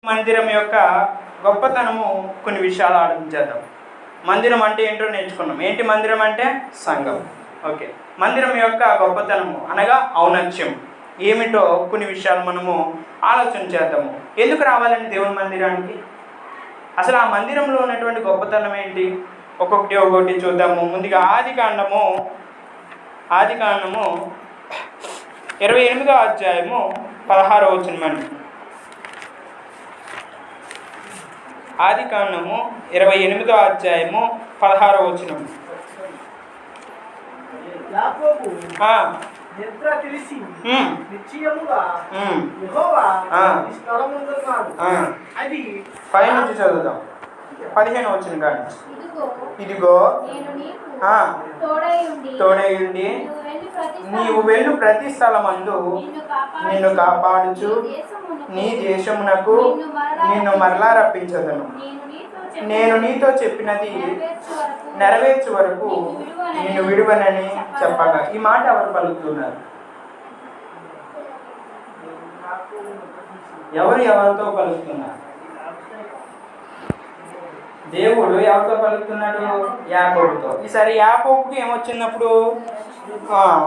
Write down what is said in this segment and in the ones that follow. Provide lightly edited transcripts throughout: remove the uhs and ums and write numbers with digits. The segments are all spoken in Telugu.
మందిరం యొక్క గొప్పతనము కొన్ని విషయాలు ఆలోచించేద్దాం. మందిరం అంటే ఏంటో నేర్చుకున్నాం. ఏంటి మందిరం అంటే? సంఘం. ఓకే, మందిరం యొక్క గొప్పతనము అనగా ఔన్నత్యం ఏమిటో కొన్ని విషయాలు మనము ఆలోచన చేద్దాము. ఎందుకు రావాలండి దేవుని మందిరానికి? అసలు ఆ మందిరంలో ఉన్నటువంటి గొప్పతనం ఏంటి? ఒక్కొక్కటి చూద్దాము. ముందుగా ఆదికాండము 28వ అధ్యాయము 16వ వచనం. ఆదికాండము 28వ అధ్యాయము 16వ వచనం. నిద్ర తెలిసి నిశ్చయముగా యెహోవా ఈ స్థలమందున్నాడు. అది పై నుంచి చదువుదాం. 15వ వచనం కానీ. ఇదిగో తోడైయుండి నీవు వెళ్ళు ప్రతి స్థలమందు నిన్ను కాపాడుచు నీ దేశమునకు నిన్ను మరలా రప్పించదను. నేను నీతో చెప్పినది నెరవేర్చు వరకు నిన్ను విడువనని చెప్పగా. ఈ మాట ఎవరు పలుకుతున్నారు? ఎవరితో పలుకుతున్నారు? దేవుడు ఎవరితో పలుకుతున్నాడు? యాకోబుతో. ఈసారి యాకోబుకి ఏమొచ్చినప్పుడు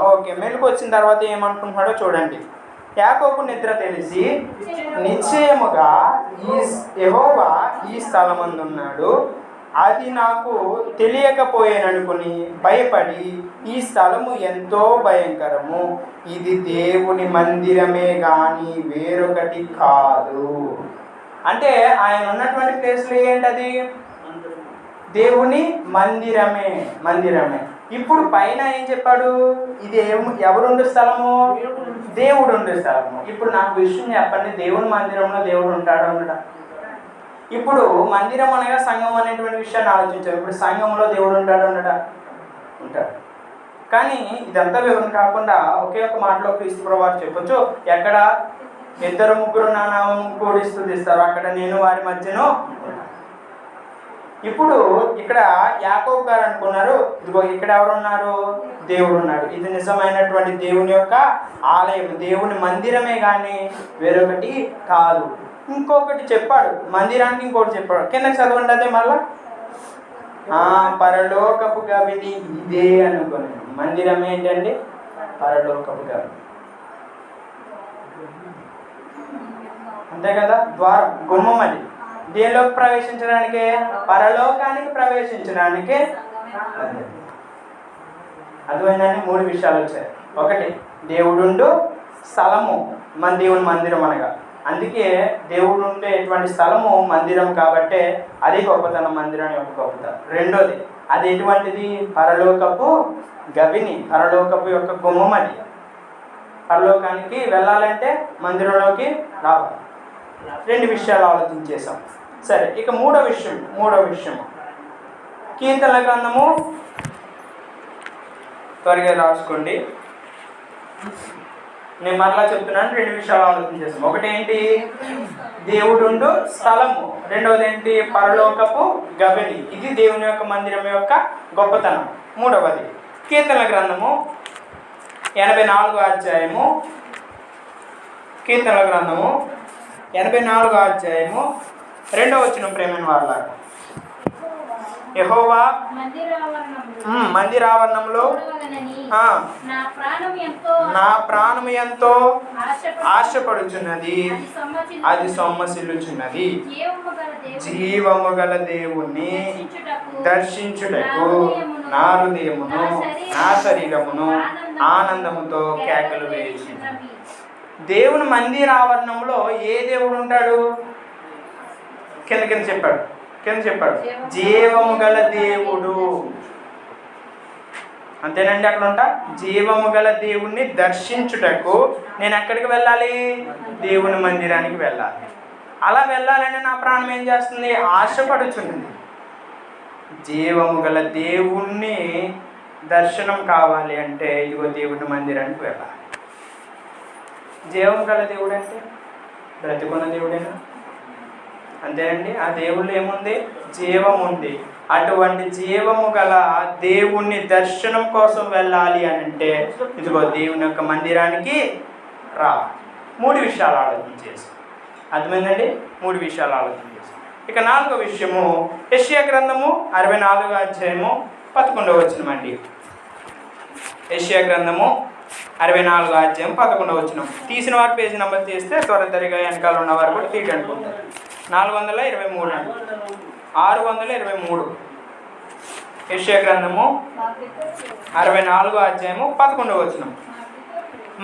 ఓకే మెలకు వచ్చిన తర్వాత ఏమనుకుంటున్నాడో చూడండి. యాకోబు నిద్ర తెలిసి నిశ్చయముగా యెహోవా ఈ స్థలమందున్నాడు, అది నాకు తెలియకపోయేననుకుని భయపడి ఈ స్థలము ఎంతో భయంకరము, ఇది దేవుని మందిరమే కానీ వేరొకటి కాదు. అంటే ఆయన ఉన్నటువంటి ప్లేస్లో ఏంటది? దేవుని మందిరమే. ఇప్పుడు పైన ఏం చెప్పాడు? ఇది ఎవరుండే స్థలము? దేవుడు ఉండే స్థలము. ఇప్పుడు నాకు విషయం చెప్పండి, దేవుని మందిరంలో దేవుడు ఉంటాడు అనడా? ఇప్పుడు మందిరం అనగా సంఘం అనేటువంటి విషయాన్ని ఆలోచించాం. ఇప్పుడు సంఘంలో దేవుడు ఉంటాడు అనడా? ఉంటాడు. కానీ ఇదంతా వివరణ కాకుండా ఒకే ఒక మాటలో క్రీస్తు ప్రభువు వారు చెప్పొచ్చు. ఎక్కడ 2-3 నా నామం కూడి స్తుతిస్తారు, అక్కడ నేను వారి మధ్యను. ఇప్పుడు ఇక్కడ యాకోబు గారు అనుకున్నారు, ఇదిగో ఇక్కడ ఎవరున్నారు? దేవుడు ఉన్నాడు. ఇది నిజమైనటువంటి దేవుని యొక్క ఆలయం, దేవుని మందిరమే కానీ వేరొకటి కాదు. ఇంకొకటి చెప్పాడు, మందిరానికి ఇంకోటి చెప్పాడు. కిందకి చదవండి. అదే మళ్ళా పరలోకపు గవిని ఇదే అనుకోండి. మందిరం ఏంటండి? పరలోకపు గవి. అంతే కదా? ద్వారం, గుమ్మం. అది దేనిలోకి ప్రవేశించడానికే? పరలోకానికి ప్రవేశించడానికే. అర్థమైందని 3 విషయాలు వచ్చాయి. ఒకటి, దేవుడుండు స్థలము, మన దేవుని మందిరం అనగా. అందుకే దేవుడు ఉండేటువంటి స్థలము మందిరం కాబట్టే అది గొప్పతనం, మందిరం యొక్క గొప్పతనం. రెండోది, అది ఎటువంటిది? పరలోకపు గవిని, పరలోకపు యొక్క గుమ్మం. అది పరలోకానికి వెళ్ళాలంటే మందిరంలోకి రావాలి. 2 విషయాలు ఆలోచించేసాం. సరే, ఇక మూడో విషయం కీర్తనల గ్రంథము. త్వరగా రాసుకోండి. నేను మరలా చెప్తున్నాను. 2 విషయాలు ఆలోచించేసాం. ఒకటి ఏంటి? దేవుడుండు స్థలము. రెండవది ఏంటి? పరలోకపు గవిని. ఇది దేవుని యొక్క మందిరం యొక్క గొప్పతనం. మూడవది కీర్తనల గ్రంథము 84వ అధ్యాయము. కీర్తనల గ్రంథము 84వ అధ్యాయము 2వ వచనం. ప్రేమైన వారలారా, యెహోవా మందిరావరణంలో నా ప్రాణము ఎంతో ఆశపడుచున్నది, అది సొమ్మసిల్లుచున్నది. జీవము గల దేవుణ్ణి దర్శించుటకు నా హృదయమును నా శరీరమును ఆనందముతో కేకలు వేసింది. దేవుని మందిరావరణంలో ఏ దేవుడు ఉంటాడు? కింద చెప్పాడు. జీవము గల దేవుడు. అంతేనండి. అక్కడ ఉంటా జీవము గల దేవుణ్ణి దర్శించుటకు నేను ఎక్కడికి వెళ్ళాలి? దేవుని మందిరానికి వెళ్ళాలి. అలా వెళ్ళాలని నా ప్రాణం ఏం చేస్తుంది? ఆశపడుచున్నది. జీవము గల దేవుణ్ణి దర్శనం కావాలి అంటే ఇదిగో దేవుని మందిరానికి వెళ్ళాలి. జీవం గల దేవుడు అంటే బ్రతికున్న దేవుడేనా? అంతేనండి. ఆ దేవుళ్ళు ఏముంది? జీవం ఉంది. అటువంటి జీవము గల దేవుణ్ణి దర్శనం కోసం వెళ్ళాలి అని అంటే ఇదిగో దేవుని యొక్క మందిరానికి రా. 3 విషయాలు ఆలోచించేసి అర్థమైందండి? 3 విషయాలు ఆలోచన చేస్తాం. ఇక 4వ విషయము యెషయా గ్రంథము 64వ అధ్యాయము 11వ వచనం అండి. యెషయా గ్రంథము 64వ అధ్యాయం 11వ వచనం. తీసిన వారు పేజీ నెంబర్ తీస్తే త్వరగా వెనకాల ఉన్నవారు కూడా తీయడానికి అనుకుంటారు. 423 అండి, 623. యెషయా గ్రంథము 64వ అధ్యాయము 11వ వచనం.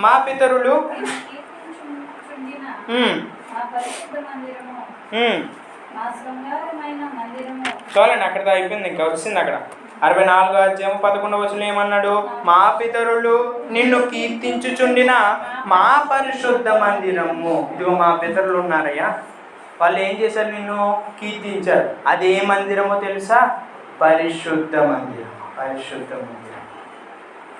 మా పితరులు చూడండి, అక్కడ అయిపోయింది, ఇంకా వచ్చింది అక్కడ. 64వ అధ్యాయం 11వ వచనం ఏమన్నాడు? మా పితరులు నిన్ను కీర్తించుచుండిన మా పరిశుద్ధ మందిరము. ఇదిగో మా పితరులు ఉన్నారయ్యా, వాళ్ళు ఏం చేశారు? నిన్ను కీర్తించారు. అదే మందిరమో తెలుసా? పరిశుద్ధ మందిరం. పరిశుద్ధ మందిరం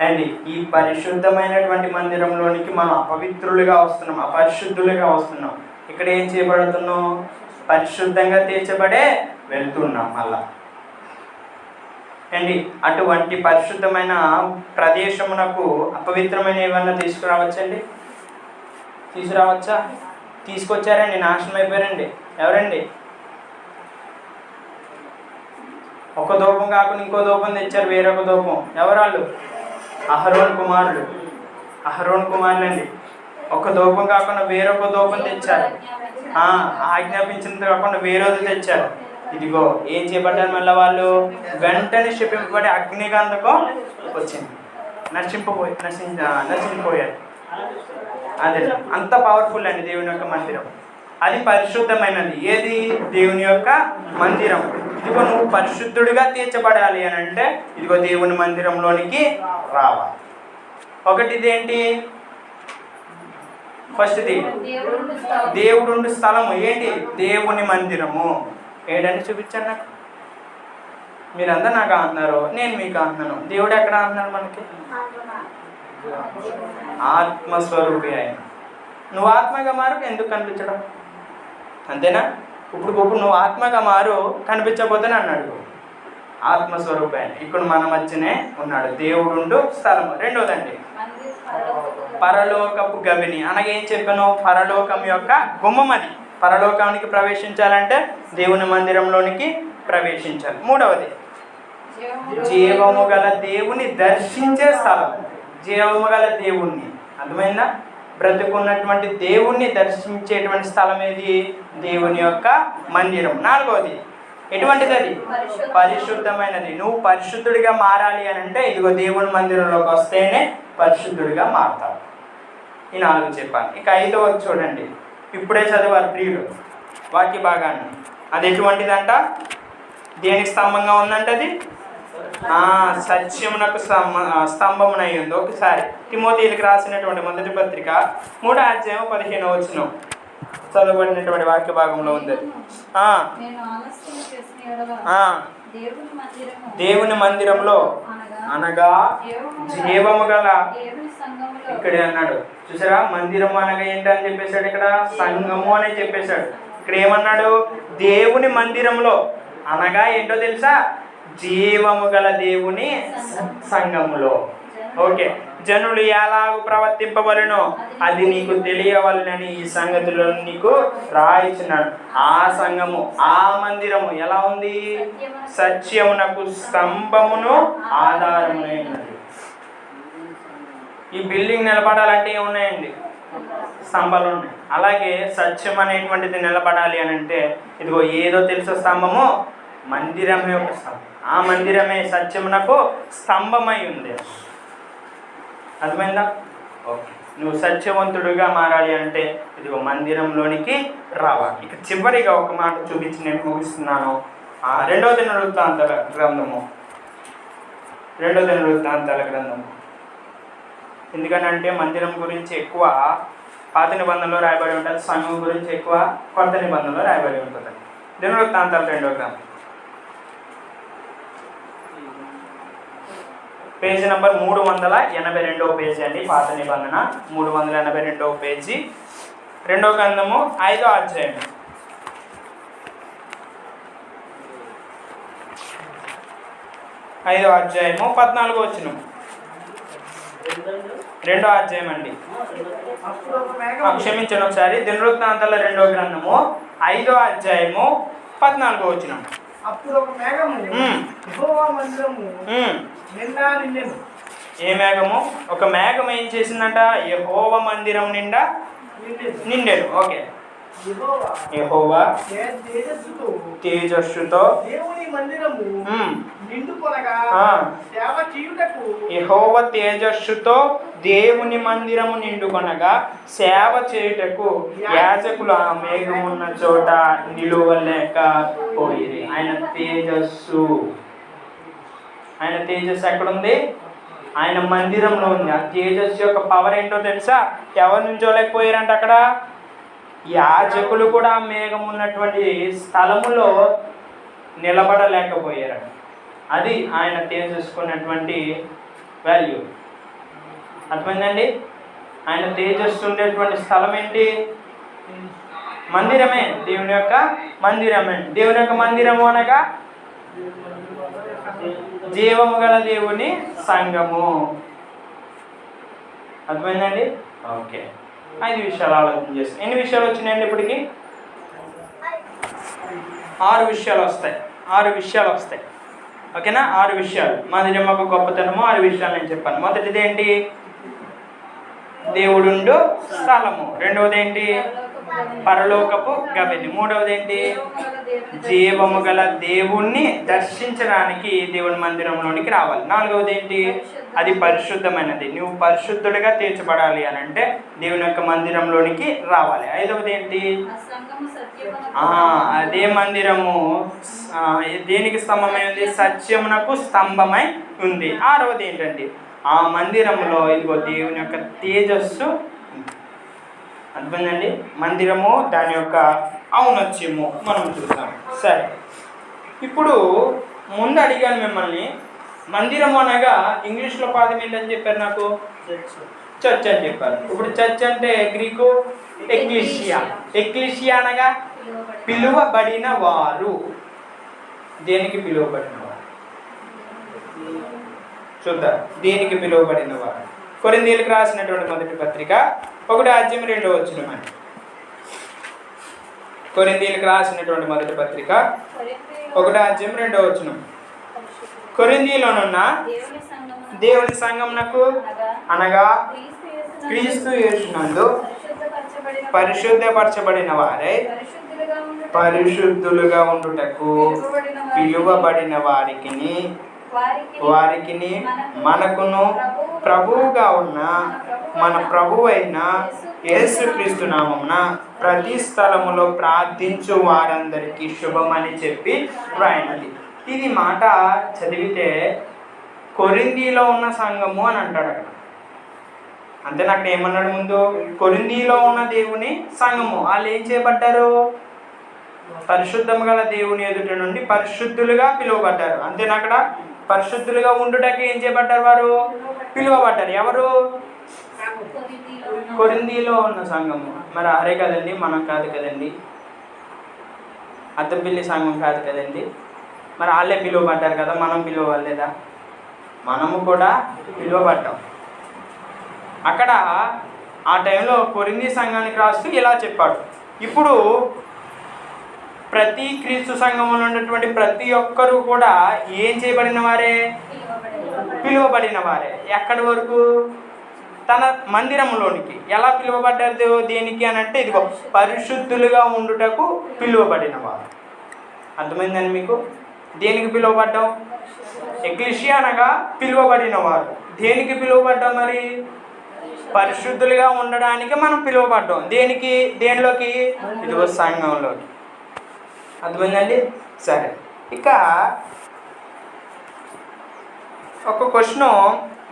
అండి. ఈ పరిశుద్ధమైనటువంటి మందిరంలోనికి మనం అపవిత్రులుగా వస్తున్నాం, అపరిశుద్ధులుగా వస్తున్నాం. ఇక్కడ ఏం చేయబడుతున్నాం? పరిశుద్ధంగా తీర్చబడే వెళ్తున్నాం మళ్ళా అండి. అటువంటి పరిశుద్ధమైన ప్రదేశమునకు అపవిత్రమైన ఏమన్నా తీసుకురావచ్చండి? తీసుకురావచ్చా? తీసుకొచ్చారండి, నాశనం అయిపోయారండి. ఎవరండి? ఒక ధూపం కాకుండా ఇంకో ధూపం తెచ్చారు, వేరొక ధూపం. ఎవరాళ్ళు? అహరోన్ కుమారులు. అహరోన్ కుమారులండి. ఒక ధూపం కాకుండా వేరొక ధూపం తెచ్చారు. ఆజ్ఞాపించినంత కాకుండా వేరేది తెచ్చారు. ఇదిగో ఏం చేయబడ్డారు? మళ్ళీ వాళ్ళు వెంటనే శపింపబడి అగ్నిగంధకం వచ్చింది, నశించిపోయారు. అదే అంత పవర్ఫుల్ అండి దేవుని యొక్క మందిరం. అది పరిశుద్ధమైనది. ఏది? దేవుని యొక్క మందిరం. ఇదిగో నువ్వు పరిశుద్ధుడిగా తీర్చబడాలి అని అంటే ఇదిగో దేవుని మందిరంలోనికి రావాలి. ఒకటి ఇదేంటి? ఫస్ట్ది దేవుడు స్థలము. ఏంటి? దేవుని మందిరము. ఏంటంటే చూపించండి నాకు. మీరందరూ నాకు అంటున్నారు, నేను మీకు అంటున్నాను. దేవుడు ఎక్కడ అంటున్నాడు మనకి? ఆత్మస్వరూపి ఆయన. నువ్వు ఆత్మగా మారు, ఎందుకు కనిపించడం? అంతేనా? ఇప్పుడు నువ్వు ఆత్మగా మారు, కనిపించకపోతే అన్నాడు. ఆత్మస్వరూపి ఆయన ఇక్కడ మన మధ్యనే ఉన్నాడు. దేవుడు స్థలము. రెండోదండి పరలోకపు గవిని. అనగా ఏం చెప్పాను? పరలోకం యొక్క గుమ్మం. అది పరలోకానికి ప్రవేశించాలంటే దేవుని మందిరంలోనికి ప్రవేశించాలి. మూడవది జీవము గల దేవుని దర్శించే స్థలం. జీవము గల దేవుణ్ణి, అర్థమైందా? బ్రతుకున్నటువంటి దేవుణ్ణి దర్శించేటువంటి స్థలం ఏది? దేవుని యొక్క మందిరం. నాలుగవది ఎటువంటిది? అది పరిశుద్ధమైనది. నువ్వు పరిశుద్ధుడిగా మారాలి అని అంటే ఇదిగో దేవుని మందిరంలోకి వస్తేనే పరిశుద్ధుడిగా మారుతావు. ఈ 4 చెప్పాను. ఇక 5వది చూడండి, ఇప్పుడే చదివారు ప్రియులు వాక్య భాగాన్ని. అది ఎటువంటిదంట? దేనికి స్తంభంగా ఉందంటే అది సత్యమునకు స్తంభమునై ఉంది. ఒకసారి తిమోతీయులకు రాసినటువంటి మొదటి పత్రిక 3వ అధ్యాయం 15వ వచనం చదవబడినటువంటి వాక్య భాగంలో ఉంది. దేవుని మందిరంలో అనగా జీవము గల, ఇక్కడే అన్నాడు చూసారా? మందిరం అనగా ఏంటని చెప్పేశాడు, ఇక్కడ సంఘము అని చెప్పేశాడు. ఇక్కడ ఏమన్నాడు? దేవుని మందిరంలో అనగా ఏంటో తెలుసా? జీవము గల దేవుని సంఘములో. ఓకే, జనులు ఎలాగూ ప్రవర్తింపవలెనో అది నీకు తెలియవలనని ఈ సంగతులను నీకు రాయించున్నాడు. ఆ సంఘము, ఆ మందిరము ఎలా ఉంది? సత్యమునకు స్తంభమును ఆధారమునైనది. ఈ బిల్డింగ్ నిలబడాలంటే ఏమున్నాయండి? స్తంభాలు ఉన్నాయి. అలాగే సత్యం అనేటువంటిది నిలబడాలి అని అంటే ఇదిగో ఏదో తెలుసో స్తంభము, మందిరమే ఒక స్తంభం. ఆ మందిరమే సత్యమునకు స్తంభమై ఉంది. అర్థమైందా? ఓకే, నువ్వు సత్యవంతుడిగా మారాలి అంటే ఇదిగో మందిరంలోనికి రావాలి. ఇక చివరిగా ఒక మాట చూపించి నేను ముగిస్తున్నాను. 2వ దినవృత్తాంతాల గ్రంథము. 2వ దినవృత్తాంతాల గ్రంథము. ఎందుకనంటే మందిరం గురించి ఎక్కువ పాత నిబంధనలో రాయబడి ఉంటుంది, సంఘం గురించి ఎక్కువ కొత్త నిబంధనలో రాయబడి ఉంటుంది. దినవృత్తాంతాలు 2వ గ్రంథం, పేజీ నెంబర్ 382వ పేజీ అండి. పాత నిబంధన 382వ పేజీ, 2వ గ్రంథము 5వ అధ్యాయం. 5వ అధ్యాయము 14వ వచనం. 2వ అధ్యాయం అండి. అప్పుడు ఒక మేఘము క్షమించండి ఒకసారి. దినవృత్తాంతాల 2వ గ్రంథము 5వ అధ్యాయము 14వ వచనం. అప్పుడు ఒక మేఘము యెహోవా మందిరము నిండా నిండెను. ఏ మేఘము? ఒక మేఘం ఏం చేసిందంట? యెహోవా మందిరం నిండా నిండెను. ఓకే. యెహోవా తేజస్సుతో దేవుని మందిరము నిండుకొనగా సేవ చేయుటకు యెహోవా తేజస్సుతో దేవుని మందిరము నిండుకొనగా సేవ చేయుటకు యాజకులు ఆ మేఘం ఉన్న చోట నిలువలేకపోయిరి. ఆయన తేజస్సు ఎక్కడుంది? ఆయన మందిరంలో ఉంది. ఆ తేజస్సు యొక్క పవర్ ఏంటో తెలుసా? ఎవరు నుంచోలేకపోయారంట అక్కడ? యాజకులు కూడా మేఘం ఉన్నటువంటి స్థలములో నిలబడలేకపోయారు. అది ఆయన తేజస్సుకున్నటువంటి వాల్యూ. అర్థమైందండి? ఆయన తేజస్సు ఉండేటువంటి స్థలం ఏంటి? మందిరమే. దేవుని యొక్క మందిరమే. దేవుని యొక్క మందిరము అనగా జీవము గల దేవుని సంఘము. అర్థమైందండి? ఓకే. 5 విషయాలు ఆలోచన చేస్తాం. ఎన్ని విషయాలు వచ్చినాయండి ఇప్పటికి? 6 విషయాలు వస్తాయి. 6 విషయాలు వస్తాయి. ఓకేనా? 6 విషయాలు. మందిరం ఒక గొప్పతనము. 6 విషయాలు నేను చెప్పాను. మొదటిది ఏంటి? దేవుడుండు స్థలము. రెండవది ఏంటి? పరలోకపు గవిని. మూడవది ఏంటి? జీవము గల దేవుణ్ణి దర్శించడానికి దేవుని మందిరంలోనికి రావాలి. నాలుగవది ఏంటి? అది పరిశుద్ధమైనది. నువ్వు పరిశుద్ధుడిగా తీర్చబడాలి అని అంటే దేవుని యొక్క మందిరంలోనికి రావాలి. ఐదవది ఏంటి? అదే మందిరము దేనికి స్తంభమై ఉంది? సత్యమునకు స్తంభమై ఉంది. ఆరవది ఏంటండి? ఆ మందిరంలో ఇదిగో దేవుని యొక్క తేజస్సు. అర్థమైందండి? మందిరము, దాని యొక్క ఔన్నత్యము మనం చూసాం. సరే, ఇప్పుడు ముందు అడిగాను మిమ్మల్ని, మందిరము అనగా ఇంగ్లీష్లో పాదం ఏంటని చెప్పారు నాకు? చర్చ్ అని చెప్పారు. ఇప్పుడు చర్చ్ అంటే గ్రీకు ఎక్లీషియా. ఎక్లీషియా అనగా పిలువబడిన వారు. దేనికి పిలువబడిన వారు? చూద్దాం. దేనికి పిలువబడిన వారు? కొరింథీయులకు రాసినటువంటి మొదటి పత్రిక 1వ అధ్యాయం 2వ వచనం అండి. కొరింథీయులకు రాసినటువంటి మొదటి పత్రిక 1వ అధ్యాయం 2వ వచనం. కొరింథీయులోనున్న దేవుని సంఘమునకు అనగా క్రీస్తు యేసునందు పరిశుద్ధపరచబడిన వారై పరిశుద్ధులుగా ఉండుటకు పిలువబడిన వారికిని మనకును ప్రభువుగా ఉన్న మన ప్రభువైన యేసుక్రీస్తు నామమున ప్రతి స్థలములో ప్రార్థించు వారందరికీ శుభమని చెప్పి వ్రాయినది. ఇది మాట చదివితే కొరింథీలో ఉన్న సంఘము అని అంటాడు అక్కడ. అంతే. అక్కడ ఏమన్నాడు ముందు? కొరింథీలో ఉన్న దేవుని సంఘము. వాళ్ళు ఏం చేయబడ్డారు? పరిశుద్ధము గల దేవుని ఎదుట నుండి పరిశుద్ధులుగా పిలువబడ్డారు. అంతేనా? అక్కడ పరిశుద్ధులుగా ఉండుటకి ఏం చేయబడ్డారు? వారు పిలువబడ్డారు. ఎవరు? కొరింథీలో ఉన్న సంఘము. మరి అరే కదండి, మనం కాదు కదండి, అద్దపిల్లి సంఘం కాదు కదండి. మరి వాళ్ళే పిలువబడ్డారు కదా, మనం పిలువలేదా? మనము కూడా పిలువబడ్డాం. అక్కడ ఆ టైంలో కొరింథీ సంఘానికి రాస్తూ ఇలా చెప్పాడు. ఇప్పుడు ప్రతి క్రీస్తు సంఘంలో ఉన్నటువంటి ప్రతి ఒక్కరూ కూడా ఏం చేయబడిన వారే? పిలువబడిన వారే. ఎక్కడి వరకు? తన మందిరంలోనికి. ఎలా పిలువబడ్డారు? దేనికి అని అంటే ఇదిగో పరిశుద్ధులుగా ఉండుటకు పిలువబడిన వారు. అర్థమైందని మీకు? దేనికి పిలువబడ్డాం? ఎక్లీషియా అనగా పిలువబడిన వారు. దేనికి పిలువబడ్డాం? మరి పరిశుద్ధులుగా ఉండడానికి మనం పిలువబడ్డాం. దేనికి? దేనిలోకి? ఇదిగో సంఘంలోకి. అర్థమైందండి? సరే, ఇక ఒక క్వశ్చన్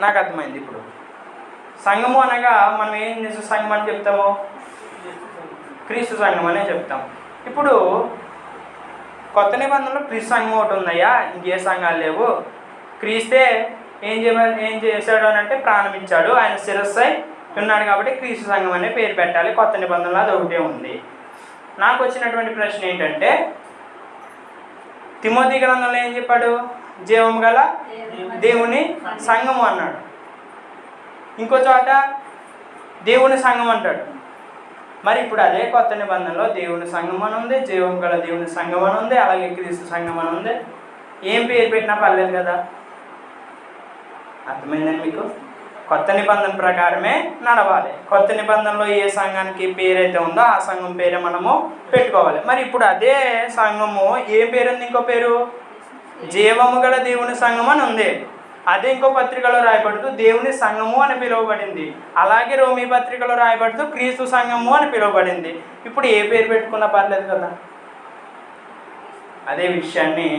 నాకు అర్థమైంది. ఇప్పుడు సంఘము అనగా మనం ఏం చేసే సంఘం అని చెప్తాము? క్రీస్తు సంఘం అనే చెప్తాం. ఇప్పుడు కొత్త నిబంధనలో క్రీస్తు సంఘం ఒకటి ఉందయ్యా, ఇంకే సంఘాలు లేవు. క్రీస్తే ఏం చేశాడు అని అంటే ప్రాణం ఇచ్చాడు, ఆయన శిరస్సై ఉన్నాడు కాబట్టి క్రీస్తు సంఘం అనే పేరు పెట్టాలి. కొత్త నిబంధనలో అది ఒకటే ఉంది. నాకు వచ్చినటువంటి ప్రశ్న ఏంటంటే, తిమోతి గ్రంథంలో ఏం చెప్పాడు? జీవం గల దేవుని సంఘము అన్నాడు. ఇంకో చోట దేవుని సంఘం అంటాడు. మరి ఇప్పుడు అదే కొత్త నిబంధనలో దేవుని సంఘం అని ఉంది, జీవం గల దేవుని సంఘం అని ఉంది, అలాగే క్రీస్తు సంఘం అని ఉంది. ఏం పేరు పెట్టినా పర్లేదు కదా. అర్థమైందండి మీకు? కొత్త నిబంధన ప్రకారమే నడవాలి. కొత్త నిబంధనలో ఏ సంఘానికి పేరైతే ఉందో ఆ సంఘం పేరే మనము పెట్టుకోవాలి. మరి ఇప్పుడు అదే సంఘము ఏం పేరు ఉంది? ఇంకో పేరు జీవము గల దేవుని సంఘం అని ఉంది. అదే ఇంకో పత్రికలో రాయబడుతూ దేవుని సంఘము అని పిలువబడింది. అలాగే రోమీ పత్రికలో రాయబడుతూ క్రీస్తు సంఘము అని పిలువబడింది. ఇప్పుడు ఏ పేరు పెట్టుకున్నా పర్లేదు కదా. అదే విషయాన్ని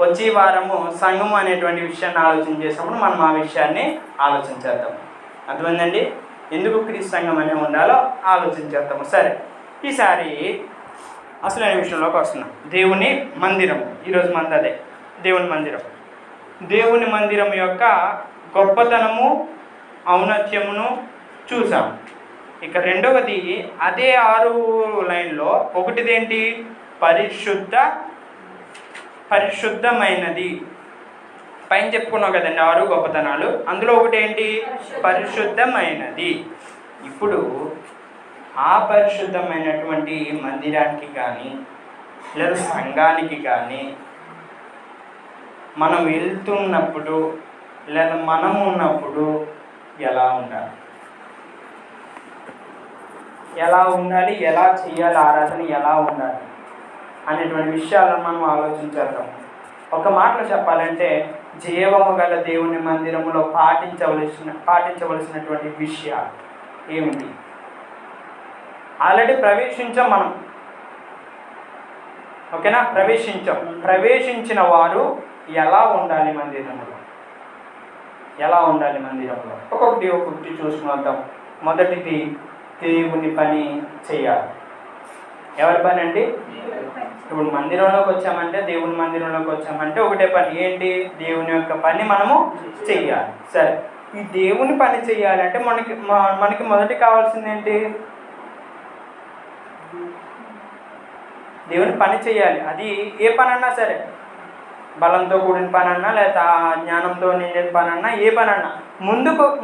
వచ్చే వారము సంఘము అనేటువంటి విషయాన్ని ఆలోచన చేసినప్పుడు మనం ఆ విషయాన్ని ఆలోచించేద్దాం. అర్థమైందండి? ఎందుకు క్రీస్తు సంఘం అనే ఉండాలో ఆలోచించేద్దాము. సరే, ఈసారి అసలైన విషయంలోకి వస్తున్నాం. దేవుని మందిరం. ఈరోజు మంది అదే దేవుని మందిరం. దేవుని మందిరం యొక్క గొప్పతనము, ఔన్నత్యమును చూసాం. ఇక రెండవది అదే 6 లైన్లో ఒకటిదేంటి? పరిశుద్ధమైనది. పైన చెప్పుకున్నాం కదండి 6 గొప్పతనాలు. అందులో ఒకటి ఏంటి? పరిశుద్ధమైనది. ఇప్పుడు ఆ పరిశుద్ధమైనటువంటి మందిరానికి కానీ లేదా సంఘానికి కానీ మనం వెళ్తున్నప్పుడు లేదా మనం ఉన్నప్పుడు ఎలా ఉండాలి, ఎలా చేయాలి, ఆరాధన ఎలా ఉండాలి అనేటువంటి విషయాలను మనం ఆలోచించేద్దాం. ఒక మాటలో చెప్పాలంటే జీవము గల దేవుని మందిరంలో పాటించవలసినటువంటి విషయాలు ఏమిటి? ఆల్రెడీ ప్రవేశించాం మనం, ఓకేనా? ప్రవేశించిన వారు ఎలా ఉండాలి మందిరంలో? ఒక్కొక్కటి చూసుకుందాం. మొదటిది దేవుని పని చేయాలి. ఎవరి పని అండి? ఇప్పుడు మందిరంలోకి వచ్చామంటే, దేవుని మందిరంలోకి వచ్చామంటే ఒకటే పని ఏంటి? దేవుని యొక్క పని మనము చెయ్యాలి. సరే, ఈ దేవుని పని చెయ్యాలంటే మనకి మొదటి కావాల్సింది ఏంటి? దేవుని పని చేయాలి. అది ఏ పని అన్నా సరే, బలంతో కూడిన పని అన్నా లేదా జ్ఞానంతో నిండిన పని అన్నా, ఏ పని అన్నా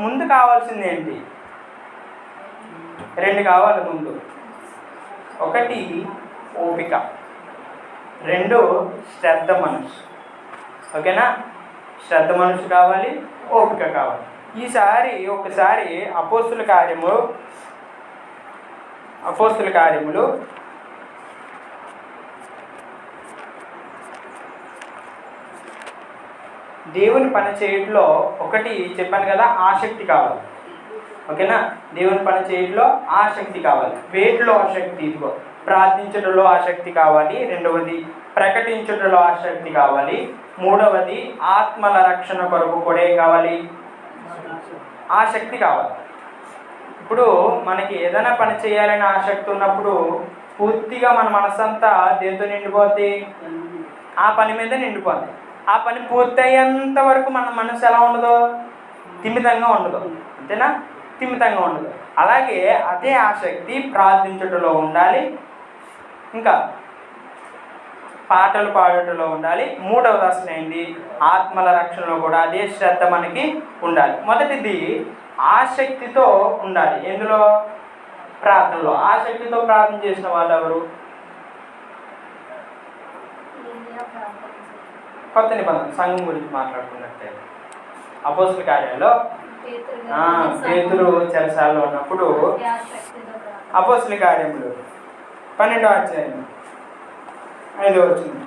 ముందు కావాల్సింది ఏంటి? 2 కావాలి ముందు. ఒకటి ఓపిక, 2 శ్రద్ధ మనసు. ఓకేనా? శ్రద్ధ మనసు కావాలి, ఓపిక కావాలి. ఒకసారి అపోస్తుల కార్యములు దేవుని పని చేయట్లో ఒకటి చెప్పాను కదా, ఆసక్తి కావాలి. ఓకేనా? దేవుని పని చేయట్లో ఆసక్తి కావాలి. వేటిలో ఆసక్తి? ఇదిగో ప్రార్థించడంలో ఆసక్తి కావాలి. రెండవది ప్రకటించడంలో ఆసక్తి కావాలి. మూడవది ఆత్మల రక్షణ కొరకు కూడా ఏం కావాలి? ఆసక్తి కావాలి. ఇప్పుడు మనకి ఏదైనా పని చేయాలని ఆసక్తి ఉన్నప్పుడు పూర్తిగా మన మనసంతా దేంతో నిండిపోద్ది? ఆ పని మీద నిండిపోద్ది. ఆ పని పూర్తయ్యేంత వరకు మన మనసు ఎలా ఉండదు? తిమితంగా ఉండదు. అంతేనా? తిమితంగా ఉండదు. అలాగే అదే ఆసక్తి ప్రార్థించటంలో ఉండాలి, ఇంకా పాటలు పాడటంలో ఉండాలి. మూడవది అసలు ఏంటి? ఆత్మల రక్షణలో కూడా అదే శ్రద్ధ మనకి ఉండాలి. మొదటిది ఆసక్తితో ఉండాలి. ఎందులో? ప్రార్థనలో. ఆసక్తితో ప్రార్థన చేసిన వాళ్ళు ఎవరు? కొత్త నిబంధన సంఘం గురించి మాట్లాడుకున్నట్టే అపోస్తుల కార్యాల్లో పేతురు చెరసాలలో ఉన్నప్పుడు అపోస్తుల కార్యములు 12వ అధ్యాయం 5వ వచనం.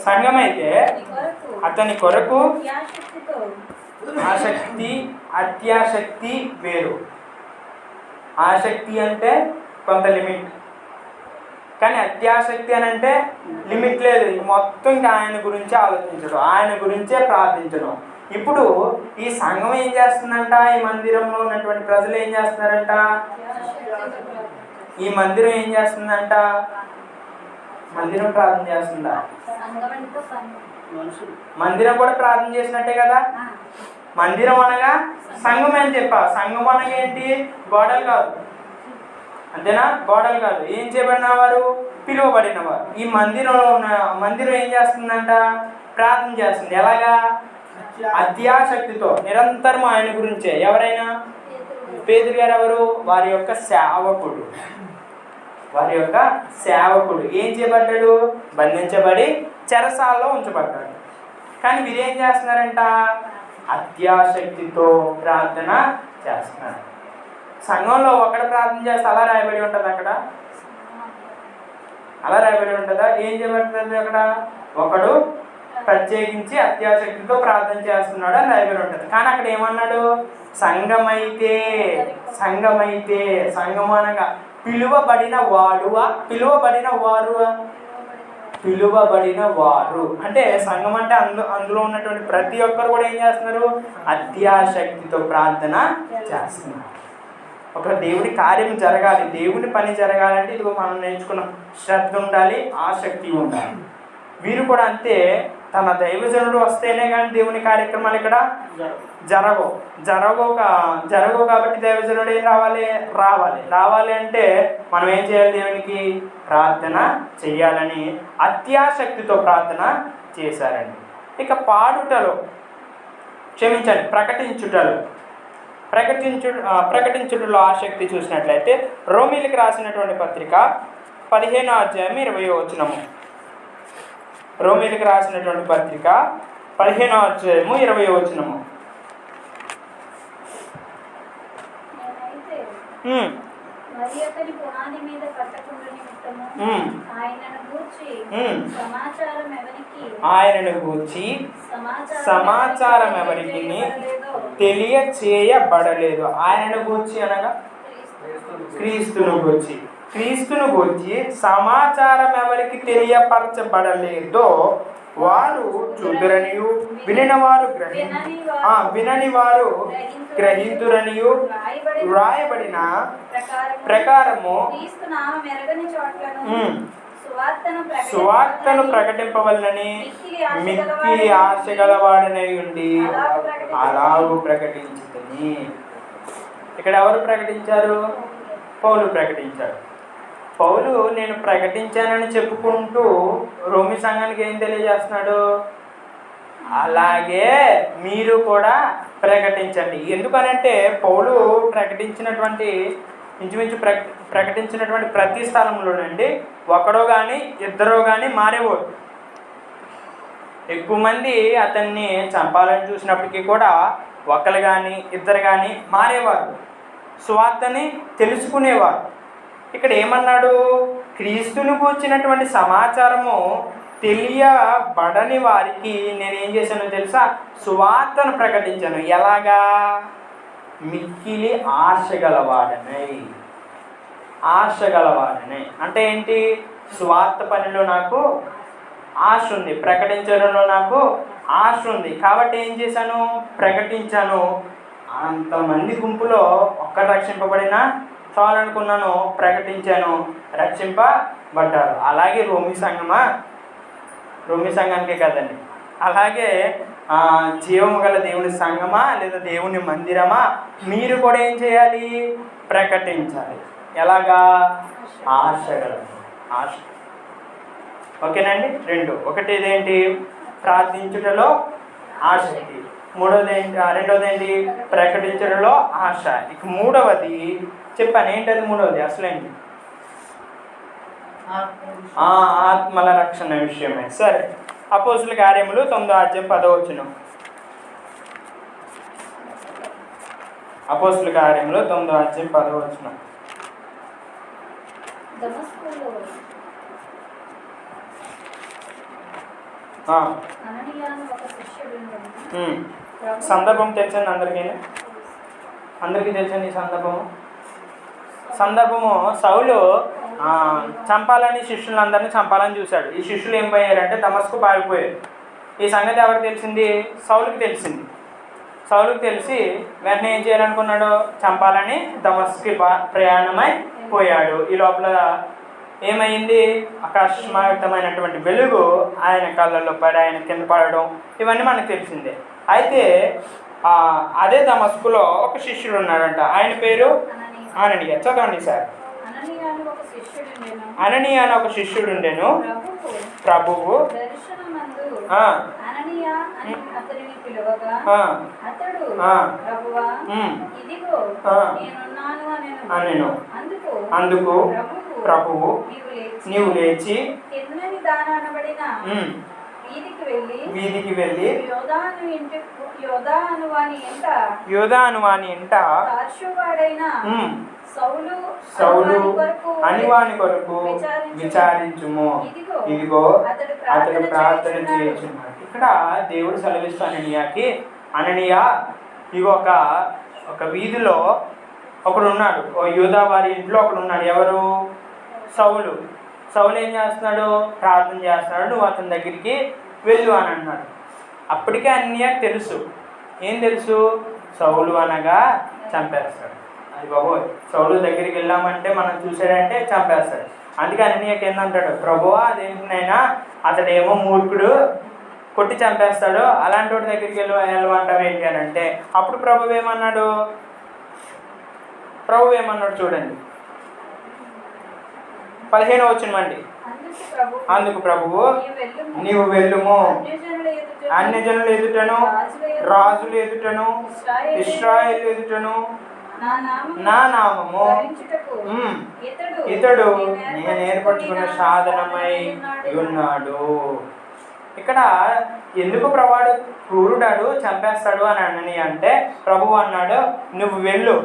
సంఘమైతే అతని కొరకు ఆసక్తి, అత్యాసక్తి వేరు. ఆసక్తి అంటే కొంత లిమిట్, కానీ అత్యాసక్తి అని అంటే లిమిట్ లేదు. మొత్తం ఇంకా ఆయన గురించి ఆలోచించడం, ఆయన గురించే ప్రార్థించడం. ఇప్పుడు ఈ సంఘం ఏం చేస్తుందంట? ఈ మందిరంలో ఉన్నటువంటి ప్రజలు ఏం చేస్తున్నారంట? ఈ మందిరం ఏం చేస్తుందంట? మందిరం ప్రార్థన చేస్తుందా? మందిరం కూడా ప్రార్థన చేసినట్టే కదా. మందిరం అనగా సంఘం అని చెప్పా. సంఘం అనగా ఏంటి? గోడలు కాదు, అంతేనా? గోడలు కాదు. ఏం చేయబడిన వారు? పిలువబడిన వారు. ఈ మందిరంలో ఉన్న మందిరం ఏం చేస్తుందంట? ప్రార్థన చేస్తుంది. ఎలాగా? అత్యాసక్తితో నిరంతరం ఆయన గురించే. ఎవరైనా? పేతురు గారు ఎవరు? వారి యొక్క సేవకుడు. వారి యొక్క సేవకుడు ఏం చేయబడ్డాడు? బంధించబడి చెరసాలలో ఉంచబడ్డాడు. కానీ వీరేం చేస్తున్నారంట? అత్యాసక్తితో ప్రార్థన చేస్తున్నారు. సంఘంలో ఒకడు ప్రార్థన చేస్తే అలా రాయబడి ఉంటుంది అక్కడ, అలా రాయబడి ఉంటుందా? ఏం చేయబడుతుంది అక్కడ? ఒకడు ప్రత్యేకించి అత్యాసక్తితో ప్రార్థన చేస్తున్నాడు అని రాయబడి ఉంటుంది. కానీ అక్కడ ఏమన్నాడు? సంఘమైతే. సంఘమైతే, సంఘం అనగా పిలువబడిన వాడువా, పిలువబడిన వారువా? పిలువబడిన వారు అంటే సంఘం అంటే అందులో ఉన్నటువంటి ప్రతి ఒక్కరు కూడా ఏం చేస్తున్నారు? అత్యాసక్తితో ప్రార్థన చేస్తున్నారు. ఒక దేవుడి కార్యం జరగాలి, దేవుని పని జరగాలంటే ఇదిగో మనం నేర్చుకున్న శ్రద్ధ ఉండాలి, ఆసక్తి ఉండాలి. వీరు కూడా అంతే. తన దైవజనుడు వస్తేనే కానీ దేవుని కార్యక్రమాలు ఇక్కడ జరగవు కాబట్టి దైవజనుడు ఏం రావాలి అంటే మనం ఏం చేయాలి? దేవునికి ప్రార్థన చెయ్యాలని అత్యాసక్తితో ప్రార్థన చేశారండి. ఇక పాడుటలో ప్రకటించుటలో ఆసక్తి చూసినట్లయితే రోమీలకు రాసినటువంటి పత్రిక 15వ అధ్యాయం 20వ వచనము. రోమీలకు రాసినటువంటి పత్రిక 15వ అధ్యాయము 20వ వచనము. ఆయనను గూర్చి సమాచారం ఎవరికి తెలియచేయబడలేదు. ఆయనను గూర్చి అనగా క్రీస్తును గూర్చి సమాచారం ఎవరికి తెలియపరచబడలేదో వారు చూదురనియు వినని వారు గ్రహింతురనియు వ్రాయబడిన ప్రకారము సువార్తను ప్రకటింపవలనని మిక్కిలి ఆశ గలవాడనై ఉండి అలాగూ ప్రకటించుతుంది. ఇక్కడ ఎవరు ప్రకటించారు? పౌలు ప్రకటించాడు. పౌలు నేను ప్రకటించానని చెప్పుకుంటూ రోమి సంఘానికి ఏం తెలియజేస్తున్నాడు? అలాగే మీరు కూడా ప్రకటించండి. ఎందుకనంటే పౌలు ప్రకటించినటువంటి ఇంచుమించు ప్రకటించినటువంటి ప్రతి స్థలంలోనండి ఒకడో కానీ ఇద్దరో కానీ మారేవారు. ఎక్కువ మంది అతన్ని చంపాలని చూసినప్పటికీ కూడా ఒకరు కానీ ఇద్దరు కానీ మారేవారు, సువార్తని తెలుసుకునేవారు. ఇక్కడ ఏమన్నాడు? క్రీస్తుని కూర్చున్నటువంటి సమాచారము తెలియబడని వారికి నేనేం చేశానో తెలుసా? సువార్తను ప్రకటించాను. ఎలాగా? మిక్కిలి ఆశ గలవాడనై అంటే ఏంటి? సువార్త పనిలో నాకు ఆశ ఉంది, ప్రకటించడంలో నాకు ఆశ ఉంది కాబట్టి ఏం చేశాను? ప్రకటించాను. అంతమంది గుంపులో ఒక్కరు రక్షింపబడినా చాలనుకున్నాను, ప్రకటించాను, రక్షింపబడ్డారు. అలాగే రోమి సంఘానికే కదండి, అలాగే జీవము గల దేవుని సంఘమా లేదా దేవుని మందిరమా మీరు కూడా ఏం చేయాలి? ప్రకటించాలి. ఎలాగా? ఆశ. ఓకేనండి. ఒకటి ఇదేంటి? ప్రార్థించుటలో ఆసక్తి. రెండోది ఏంటి? ప్రకటించడంలో ఆశ. ఇక మూడవది చెప్పాను. ఏంటది మూడవది? అసలేంటి? ఆత్మల రక్షణ విషయమే. సరే, అపోస్తుల కార్యములు 9వ అధ్యాయం 10వ వచనం. అపోస్తుల కార్యములు 9వ అధ్యాయం 10వ వచనం. సందర్భం తెలుసండి అందరికీ తెలుసండి ఈ సందర్భము సౌలు చంపాలని శిష్యులందరినీ చంపాలని చూశాడు. ఈ శిష్యులు ఏం పోయారంటే దమస్కు పారిపోయారు. ఈ సంగతి ఎవరికి తెలిసింది? సౌలుకి తెలిసి వెంటనే ఏం చేయాలనుకున్నాడు? చంపాలని దమస్కి ప్రయాణమై పోయాడు. ఈ లోపల ఏమైంది? అకస్మాత్తమైనటువంటి వెలుగు ఆయన కళ్ళల్లో పడి ఆయన కింద పడడం ఇవన్నీ మనకు తెలిసిందే. అయితే అదే దమస్కులో ఒక శిష్యుడు ఉన్నాడంట. ఆయన పేరు అననీయ. చదవండి సార్. అననీయ అని ఒక శిష్యుడు ఉండెను. ప్రభువు అననీయ అని అతనిని పిలువగా అతడు ప్రభువా ఇదిగో నేనున్నాను అనెను. అందుకు ప్రభువు నీవు లేచి కిందని దాన అనబడిన వీధికి వెళ్ళి యోధా అనువాని ఎంట తార్షువాడైన సౌలు అని వాని కొరకు విచారించుము. ఇదిగో అతడు ప్రార్థన చేయుచున్నాడు. ఇక్కడ దేవుడు సెలవిస్తూ అననీయాకి, అననీయ ఇగో ఒక వీధిలో ఒకడు ఉన్నాడు, ఓ యూదా వారి ఇంట్లో ఒకడు ఉన్నాడు. ఎవరు? సౌలు. సౌలు ఏం చేస్తున్నాడు? ప్రార్థన చేస్తున్నాడు. నువ్వు అతని దగ్గరికి వెళ్ళు అని అన్నాడు. అప్పటికే అననీయాకి తెలుసు. ఏం తెలుసు? సౌలు అనగా చంపేస్తాడు. అది బాబోయ్, సౌలు దగ్గరికి వెళ్ళామంటే మనం చూసాడంటే చంపేస్తాడు. అందుకే అననీయాకి ఏందంటాడు? ప్రభువా అదేంటినైనా అతడేమో మూర్ఖుడు, కొట్టి చంపేస్తాడు, అలాంటి వాడి దగ్గరికి వెళ్ళమంటావు ఏంటి అని అంటే, అప్పుడు ప్రభు ఏమన్నాడు చూడండి, 15వ వచనమండి. అందుకు ప్రభువు నీవు వెళ్ళుము, అన్యజనుల ఎదుటను రాజుల ఎదుటను ఇశ్రాయేలు ఎదుటను నా నామము ఇతడు నేను ఏర్పరచుకున్న సాధనమై ఉన్నాడు. ఇక్కడ ఎందుకు ప్రవాడు క్రూరుడాడు చంపేస్తాడు అని అనని అంటే, ప్రభువు అన్నాడు నువ్వు వెళ్ళు,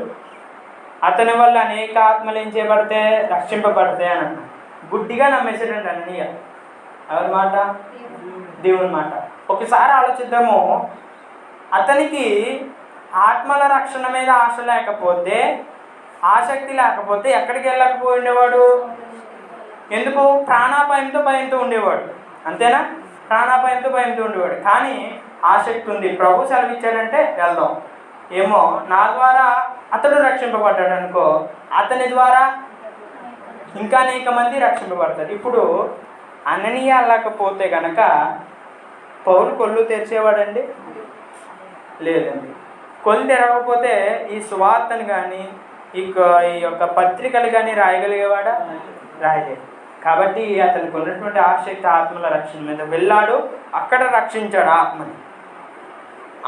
అతని వల్ల అనేక ఆత్మలు ఏం చేయబడితే రక్షింపబడతాయి అని అన్నాడు. గుడ్డిగా నమ్మేసాడండి అననీయ. ఎవరి మాట? దేవుని మాట. ఒకసారి ఆలోచిద్దాము. అతనికి ఆత్మల రక్షణ మీద ఆశ లేకపోతే, ఆసక్తి లేకపోతే ఎక్కడికి వెళ్ళకపోయిండేవాడు? ఎందుకు? భయంతో ఉండేవాడు. అంతేనా? భయంతో ఉండేవాడు. కానీ ఆసక్తి ఉంది. ప్రభు సెలవిచ్చాడంటే వెళ్దాం. ఏమో నా ద్వారా అతడు రక్షింపబడ్డాడు అనుకో, అతని ద్వారా ఇంకా అనేక మంది రక్షింపబడతారు. ఇప్పుడు అననీయ లేకపోతే కనుక పౌలు కొల్లు తెరిచేవాడండి? లేదండి. కొల్లు తెరవకపోతే ఈ సువార్తను కానీ ఈ యొక్క పత్రికలు కానీ రాయగలిగేవాడా? రాయలేదు. కాబట్టి అతనికి ఉన్నటువంటి ఆసక్తి ఆత్మల రక్షణ మీద వెళ్ళాడు, అక్కడ రక్షించాడు ఆత్మని.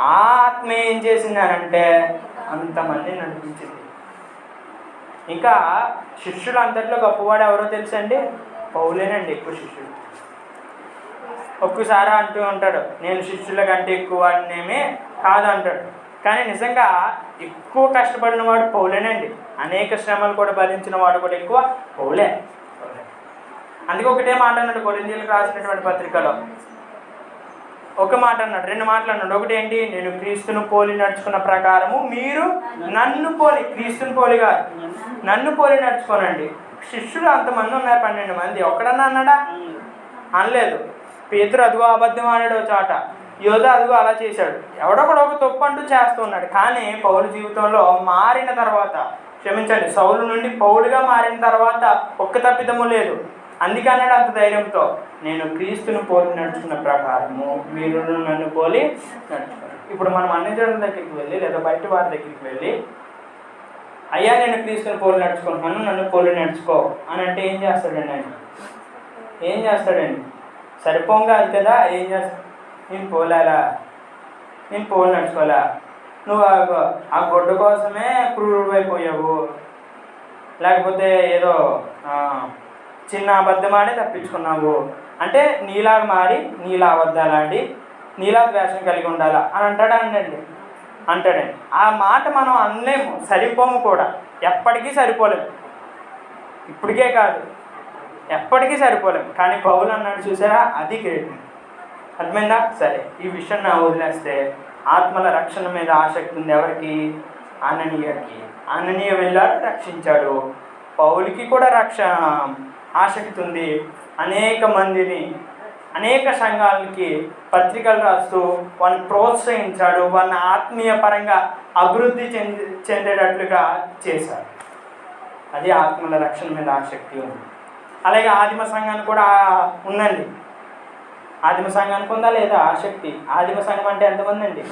ఆ ఆత్మ ఏం చేసిందనంటే అంతమంది నడిపించింది. ఇంకా శిష్యులు అందరిలో గొప్పవాడు ఎవరో తెలుసండి? పౌలేనండి ఎక్కువ శిష్యుడు. ఒక్కసారి అంటూ ఉంటాడు నేను శిష్యుల కంటే ఎక్కువ వాడినేమే కాదు అంటాడు. కానీ నిజంగా ఎక్కువ కష్టపడిన వాడు పౌలేనండి. అనేక శ్రమలు కూడా భరించిన వాడు కూడా ఎక్కువ పౌలే. అందుకే ఒకటే మాట అన్నాడు కొరింథీయులకు రాసినటువంటి పత్రికలో. ఒక మాట అన్నాడు, 2 మాటలు అన్నాడు. ఒకటి ఏంటి? నేను క్రీస్తును పోలి నడుచుకున్న ప్రకారము మీరు నన్ను పోలి, క్రీస్తుని పోలి కాదు, నన్ను పోలి నడుచుకోనండి. శిష్యులు అంతమంది ఉన్నారు, 12 మంది. ఒక్కడన్నా అన్నాడా? అనలేదు. పేతురు అదిగో అబద్ధం ఆడాడు చాట, యోధా అదిగో అలా చేశాడు, ఎవడొకడు ఒక తప్పు అంటూ చేస్తూ ఉన్నాడు. కానీ పౌలు జీవితంలో మారిన తర్వాత, క్షమించండి, సౌలు నుండి పౌలుగా మారిన తర్వాత ఒక్క తప్పిదము లేదు. అందుకే అన్నాడు అంత ధైర్యంతో, నేను క్రీస్తును పోలి నడుచుకున్న ప్రకారము మీరు నన్ను పోలి నడుచుకోండి. ఇప్పుడు మనం అన్ని జనుల దగ్గరికి వెళ్ళి లేదా బయట వారి దగ్గరికి వెళ్ళి అయ్యా నేను క్రీస్తుని పోలి నడుచుకుంటున్నాను, నన్ను పోలి నడుచుకో అని అంటే ఏం చేస్తాడండి ఆయన? ఏం చేస్తాడండి? సరిపోంగా అది కదా. ఏం చేస్తాడు? నేను పోలి నడుచుకోవాలా? నువ్వు ఆ గొడ్డు కోసమే క్రూరుడు అయిపోయావు, లేకపోతే ఏదో చిన్న అబద్ధమాడే తప్పించుకున్నావు అంటే నీలాగా మారి నీలా అబద్ధాలాడి నీలా ద్వేషం కలిగి ఉండాలా అని అంటాడండి. ఆ మాట మనం అనలేము, సరిపోము కూడా, ఎప్పటికీ సరిపోలేము. ఇప్పటికే కాదు, ఎప్పటికీ సరిపోలేము. కానీ పౌలు అన్నాడు చూసారా, అది గ్రేట్. అర్థమైందా? సరే, ఈ విషయం నా వదిలేస్తే ఆత్మల రక్షణ మీద ఆసక్తి ఉంది ఎవరికి? అననీయకి. అననీయ వెళ్ళాడు, రక్షించాడు. పౌలుకి కూడా ఆసక్తి ఉంది. అనేక మందిని, అనేక సంఘాలకి పత్రికలు రాస్తూ వాళ్ళని ప్రోత్సహించాడు, వాళ్ళని ఆత్మీయ పరంగా అభివృద్ధి చెందేటట్లుగా చేశాడు. అది ఆత్మల రక్షణ మీద ఆసక్తి ఉంది. అలాగే ఆదిమ సంఘానికి కూడా ఉందండి. ఆదిమ సంఘానికి ఉందా లేదా ఆసక్తి? ఆదిమ సంఘం అంటే ఎంతమంది అండి?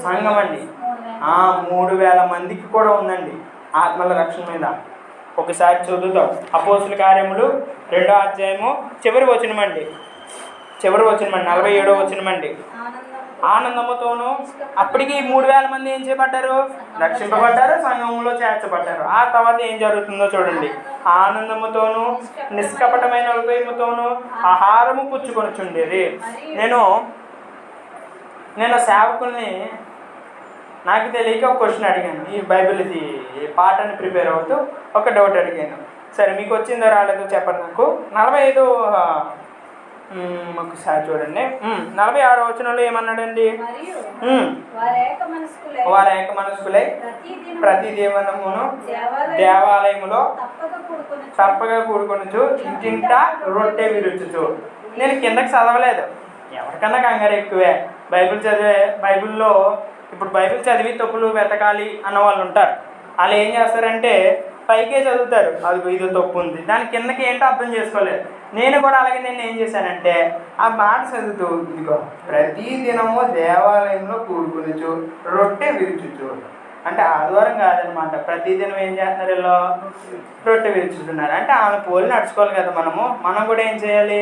సంఘం అండి 3000 మందికి కూడా ఉందండి ఆత్మల రక్షణ మీద. ఒకసారి చదువుతాం. అపోస్తుల కార్యములు 2వ అధ్యాయము చివరి వచనమండి. చివరి వచ్చినమండి 47వ వచ్చినమండి. ఆనందముతోను అప్పటికి 3000 మంది ఏం చేయబడ్డారు? రక్షింపబడ్డారు, సంఘంలో చేర్చబడ్డారు. ఆ తర్వాత ఏం జరుగుతుందో చూడండి. ఆనందముతోను నిష్కపటమైన హృదయముతోను ఆహారము పుచ్చుకొనుచుండేది. నేను సేవకుల్ని నాకు తెలియక ఒక క్వశ్చన్ అడిగాను. ఈ బైబిల్ ఇది పాఠాన్ని ప్రిపేర్ అవుతూ ఒక డౌట్ అడిగాను. సరే మీకు వచ్చిందో రాలేదో చెప్పండి నాకు. 45 ఒకసారి చూడండి. 46వ వచనంలో ఏమన్నాడండి? వారు ఏక మనస్కులై ప్రతి దేవనమును దేవాలయములో తప్పగా కూడుకొనుచు ఇంటింటా రొట్టె విరుచుచు. నేను కిందకి చదవలేదు, ఎవరికన్నా కంగారు ఎక్కువే. బైబిల్లో ఇప్పుడు బైబిల్ చదివి తప్పులు వెతకాలి అన్న వాళ్ళు ఉంటారు. వాళ్ళు ఏం చేస్తారంటే పైకే చదువుతారు, అది ఇది తప్పు ఉంది, దాని కిందకి ఏంటో అర్థం చేసుకోలేదు. నేను కూడా అలాగే నేను ఏం చేశానంటే ఆ మాట చదువుతూ ఇదిగో ప్రతి దినము దేవాలయంలో కూడుకునిచు రొట్టె విరుచుచు అంటే ఆదివారం కాదనమాట. ప్రతిదినం ఏం చేస్తున్నారు? ఇలా రొట్టె విరుచుతున్నారు. అంటే ఆమె పోలి నడుచుకోవాలి కదా. మనం కూడా ఏం చేయాలి?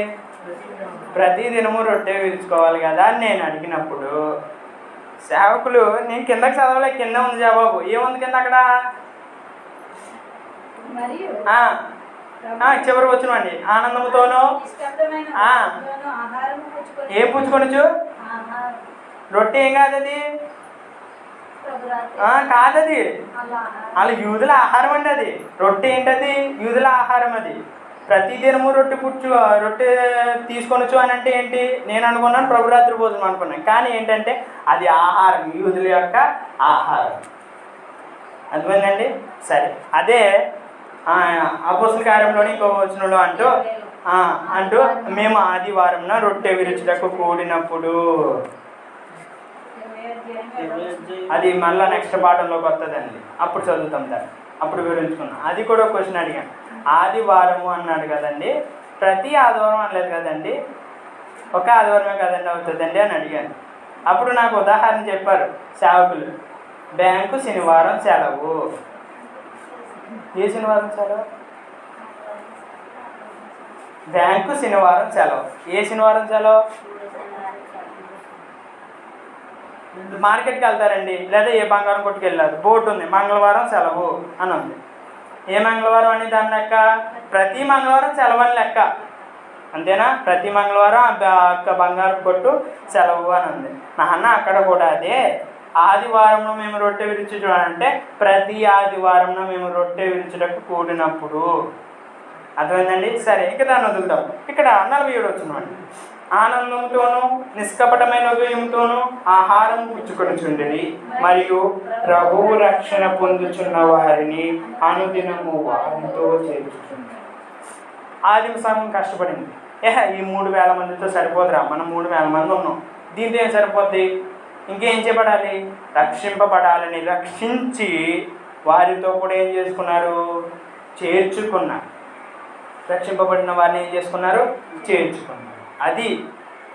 ప్రతి దినము రొట్టె విరుచుకోవాలి కదా అని నేను అడిగినప్పుడు సేవకులు, నేను కిందకి చదవలే, కింద ఉంది జవాబు. ఏముంది కింద అక్కడ? చివరి వచ్చినండి. ఆనందముతోనూ ఏం పుచ్చుకొనొచ్చు? రొట్టె ఏం కాదది, కాదది వాళ్ళ యూదుల ఆహారం అండి. అది రొట్టె ఏంటది? యూదుల ఆహారం. అది ప్రతిదినము రొట్టె తీసుకొనొచ్చు అని అంటే ఏంటి? నేను అనుకున్నాను ప్రభురాత్రి భోజనం అనుకున్నాను, కానీ ఏంటంటే అది ఆహారం, యూదుల యొక్క ఆహారం. అర్థమైందండి? సరే, అదే అపోస్తల కార్యంలోని ఇంకో వచనంలో అంటూ మేము ఆదివారంన రొట్టె విరుచుటకు కూడినప్పుడు, అది మళ్ళీ నెక్స్ట్ పాఠంలోకి వస్తుందండి, అప్పుడు చదువుతాం దాన్ని, అప్పుడు వివరించుకున్నాం. అది కూడా ఒక క్వశ్చన్ అడిగాను. ఆదివారము అన్నాడు కదండి, ప్రతి ఆదివారం అనలేదు కదండి, ఒక ఆదివారమే కదండి అవుతుందండి అని అడిగాను. అప్పుడు నాకు ఉదాహరణ చెప్పారు సేవకులు. బ్యాంకు శనివారం సెలవు. ఏ శనివారం సెలవు? బ్యాంకు శనివారం సెలవు. ఏ శనివారం సెలవు? మార్కెట్కి వెళ్తారండి, లేదా ఏ బంగారం కొట్టుకు వెళ్ళారు, బోర్డు ఉంది మంగళవారం సెలవు అని ఉంది. ఏ మంగళవారం అని దాని లెక్క? ప్రతి మంగళవారం సెలవు అని లెక్క, అంతేనా? ప్రతి మంగళవారం బంగారం కొట్టు సెలవు అని ఉంది. నాన్న అక్కడ కూడా అదే ఆదివారంలో మేము రొట్టె విరుచుట అంటే ప్రతి ఆదివారంలో మేము రొట్టె విరుచుటకు కూడినప్పుడు. అర్థమైందండి? సరే, ఇక దాన్ని వదులుతాం. ఇక్కడ 47 వచ్చినవాడి. ఆనందంతోనూ నిష్కపటమైన హృదయంతోనూ ఆహారం పుచ్చుకొనుచుండిరి మరియు ప్రభువు రక్షణ పొందుచున్న వారిని అనుదినము వారితో చేర్చుచుంది. ఆదిమ సంఘం కష్టపడింది. ఈ 3000 మందితో సరిపోదురా, మనం 3000 మంది ఉన్నాం, దీంతో ఏం సరిపోద్ది? ఇంకేం చేయబడాలి? రక్షింపబడాలని రక్షించి వారితో కూడా ఏం చేసుకున్నారు? చేర్చుకున్నారు. రక్షింపబడిన వారిని ఏం చేసుకున్నారు? చేర్చుకున్నారు. అది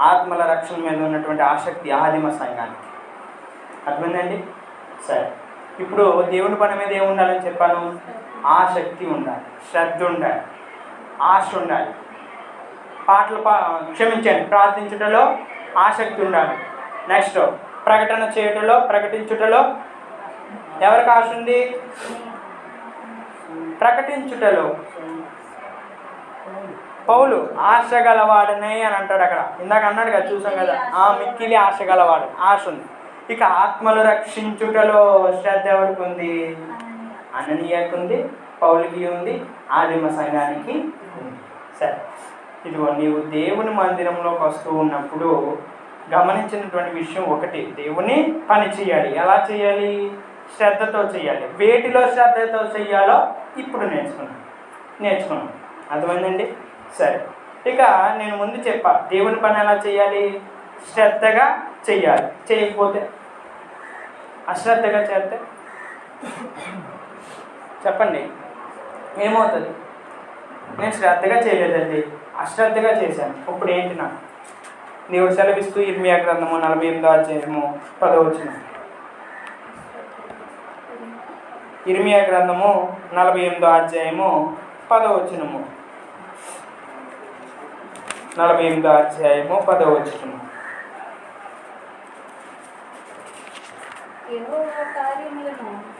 ఆత్మల రక్షణ మీద ఉన్నటువంటి ఆసక్తి ఆదిమ సంఘానికి. అర్థమైందండి? సరే, ఇప్పుడు దేవుని పని మీద ఏమి ఉండాలని చెప్పాను? ఆసక్తి ఉండాలి, శ్రద్ధ ఉండాలి, ఆశ ఉండాలి. ప్రార్థించుటలో ఆసక్తి ఉండాలి. నెక్స్ట్ ప్రకటించుటలో ఎవరికి ఆశ ఉంది? ప్రకటించుటలో పౌలు ఆశ గలవాడనే అని అంటాడు అక్కడ. ఇందాక అన్నాడు కదా, చూసాం కదా, మిక్కిలి ఆశ గలవాడు, ఆశ ఉంది. ఇక ఆత్మలు రక్షించుటలో శ్రద్ధ ఎవరికి ఉంది? అననీయకు ఉంది, పౌలుకి ఉంది, ఆదిమ సంఘానికి ఉంది. సరే, ఇదిగో నీవు దేవుని మందిరంలోకి వస్తూ ఉన్నప్పుడు గమనించినటువంటి విషయం ఒకటి, దేవుని పని చేయాలి. ఎలా చేయాలి? శ్రద్ధతో చేయాలి. వేటిలో శ్రద్ధతో చేయాలో ఇప్పుడు నేర్చుకున్నాం. అర్థమైందండి? సరే, ఇక నేను ముందు చెప్పా దేవుని పని ఎలా చేయాలి? శ్రద్ధగా చేయాలి. చేయకపోతే అశ్రద్ధగా చేస్తే చెప్పండి ఏమవుతుంది? నేను శ్రద్ధగా చేయలేదండి, అశ్రద్ధగా చేశాను. ఇప్పుడు ఏంటి? నాకు దేవుడు సెలవిస్తూ ఇర్మియా గ్రంథము 48వ అధ్యాయము 10వ వచనం. ఇర్మియా గ్రంథము 48వ అధ్యాయము 10వ వచనము. 48వ అధ్యాయము 10వ వచనం.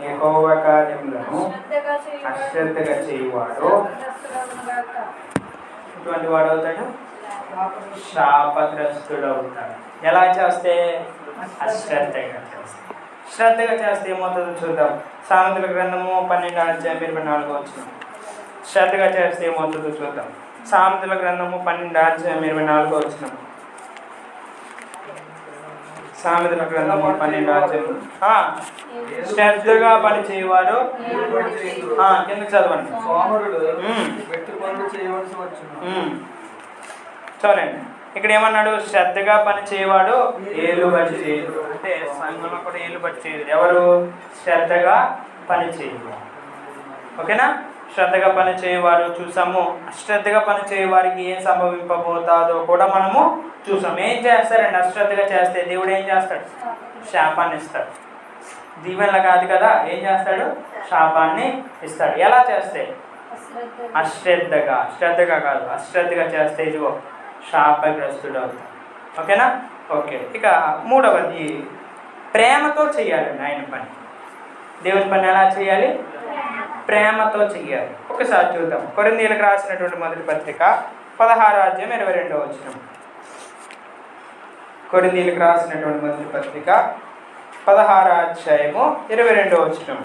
యెహోవా కార్యములను అశ్రద్ధగా చేయువాడు ఇటువంటి వాడు అవుతాడు, శాపగ్రస్తుడు అవుతాడు. ఎలా చేస్తే? అశ్రద్ధగా చేస్తే. శ్రద్ధగా చేస్తే ఏమవుతుందో చూద్దాం. సామెతల గ్రంథము 12వ అధ్యాయం 24వ వచనం. శ్రద్ధగా చేస్తే ఏమవుతుందో చూద్దాం. సామెతల గ్రంథము 12వ అధ్యాయం 24వ వచనం. సామెతల గ్రంథము 12వ అధ్యాయం. శ్రద్ధగా పని చేయవారు కింద చదవండి. చూడండి, ఇక్కడ ఏమన్నాడు? శ్రద్ధగా పని చేయవాడు ఏలుబడి చేయడు. అంటే సంఘంలో కూడా ఏలుబడి చేయదు. ఎవరు? శ్రద్ధగా పని చేయవారు. ఓకేనా? శ్రద్ధగా పని చేయవారు చూసాము. అశ్రద్ధగా పని చేయవారికి ఏం సంభవింపబోతాదో కూడా మనము చూసాము. ఏం చేస్తారండి అశ్రద్ధగా చేస్తే? దేవుడు ఏం చేస్తాడు? శాపాన్ని ఇస్తాడు. దీవెనలు కాదు కదా, ఏం చేస్తాడు? శాపాన్ని ఇస్తాడు. ఎలా చేస్తే? అశ్రద్ధగా. శ్రద్ధగా కాదు, అశ్రద్ధగా చేస్తే ఇదిగో శాపగ్రస్తుడు అవుతాడు. ఓకేనా? ఓకే. ఇక మూడవది, ప్రేమతో చేయాలండి ఆయన పని. దేవుని పని ఎలా చేయాలి? ప్రేమతో చెయ్యాలి. ఒకసారి చూద్దాం. కొరింథీయులకు రాసినటువంటి మొదటి పత్రిక 16వ అధ్యాయం 22వ వచనం. కొరింథీయులకు రాసినటువంటి మొదటి పత్రిక 16వ అధ్యాయము 22వ వచనం.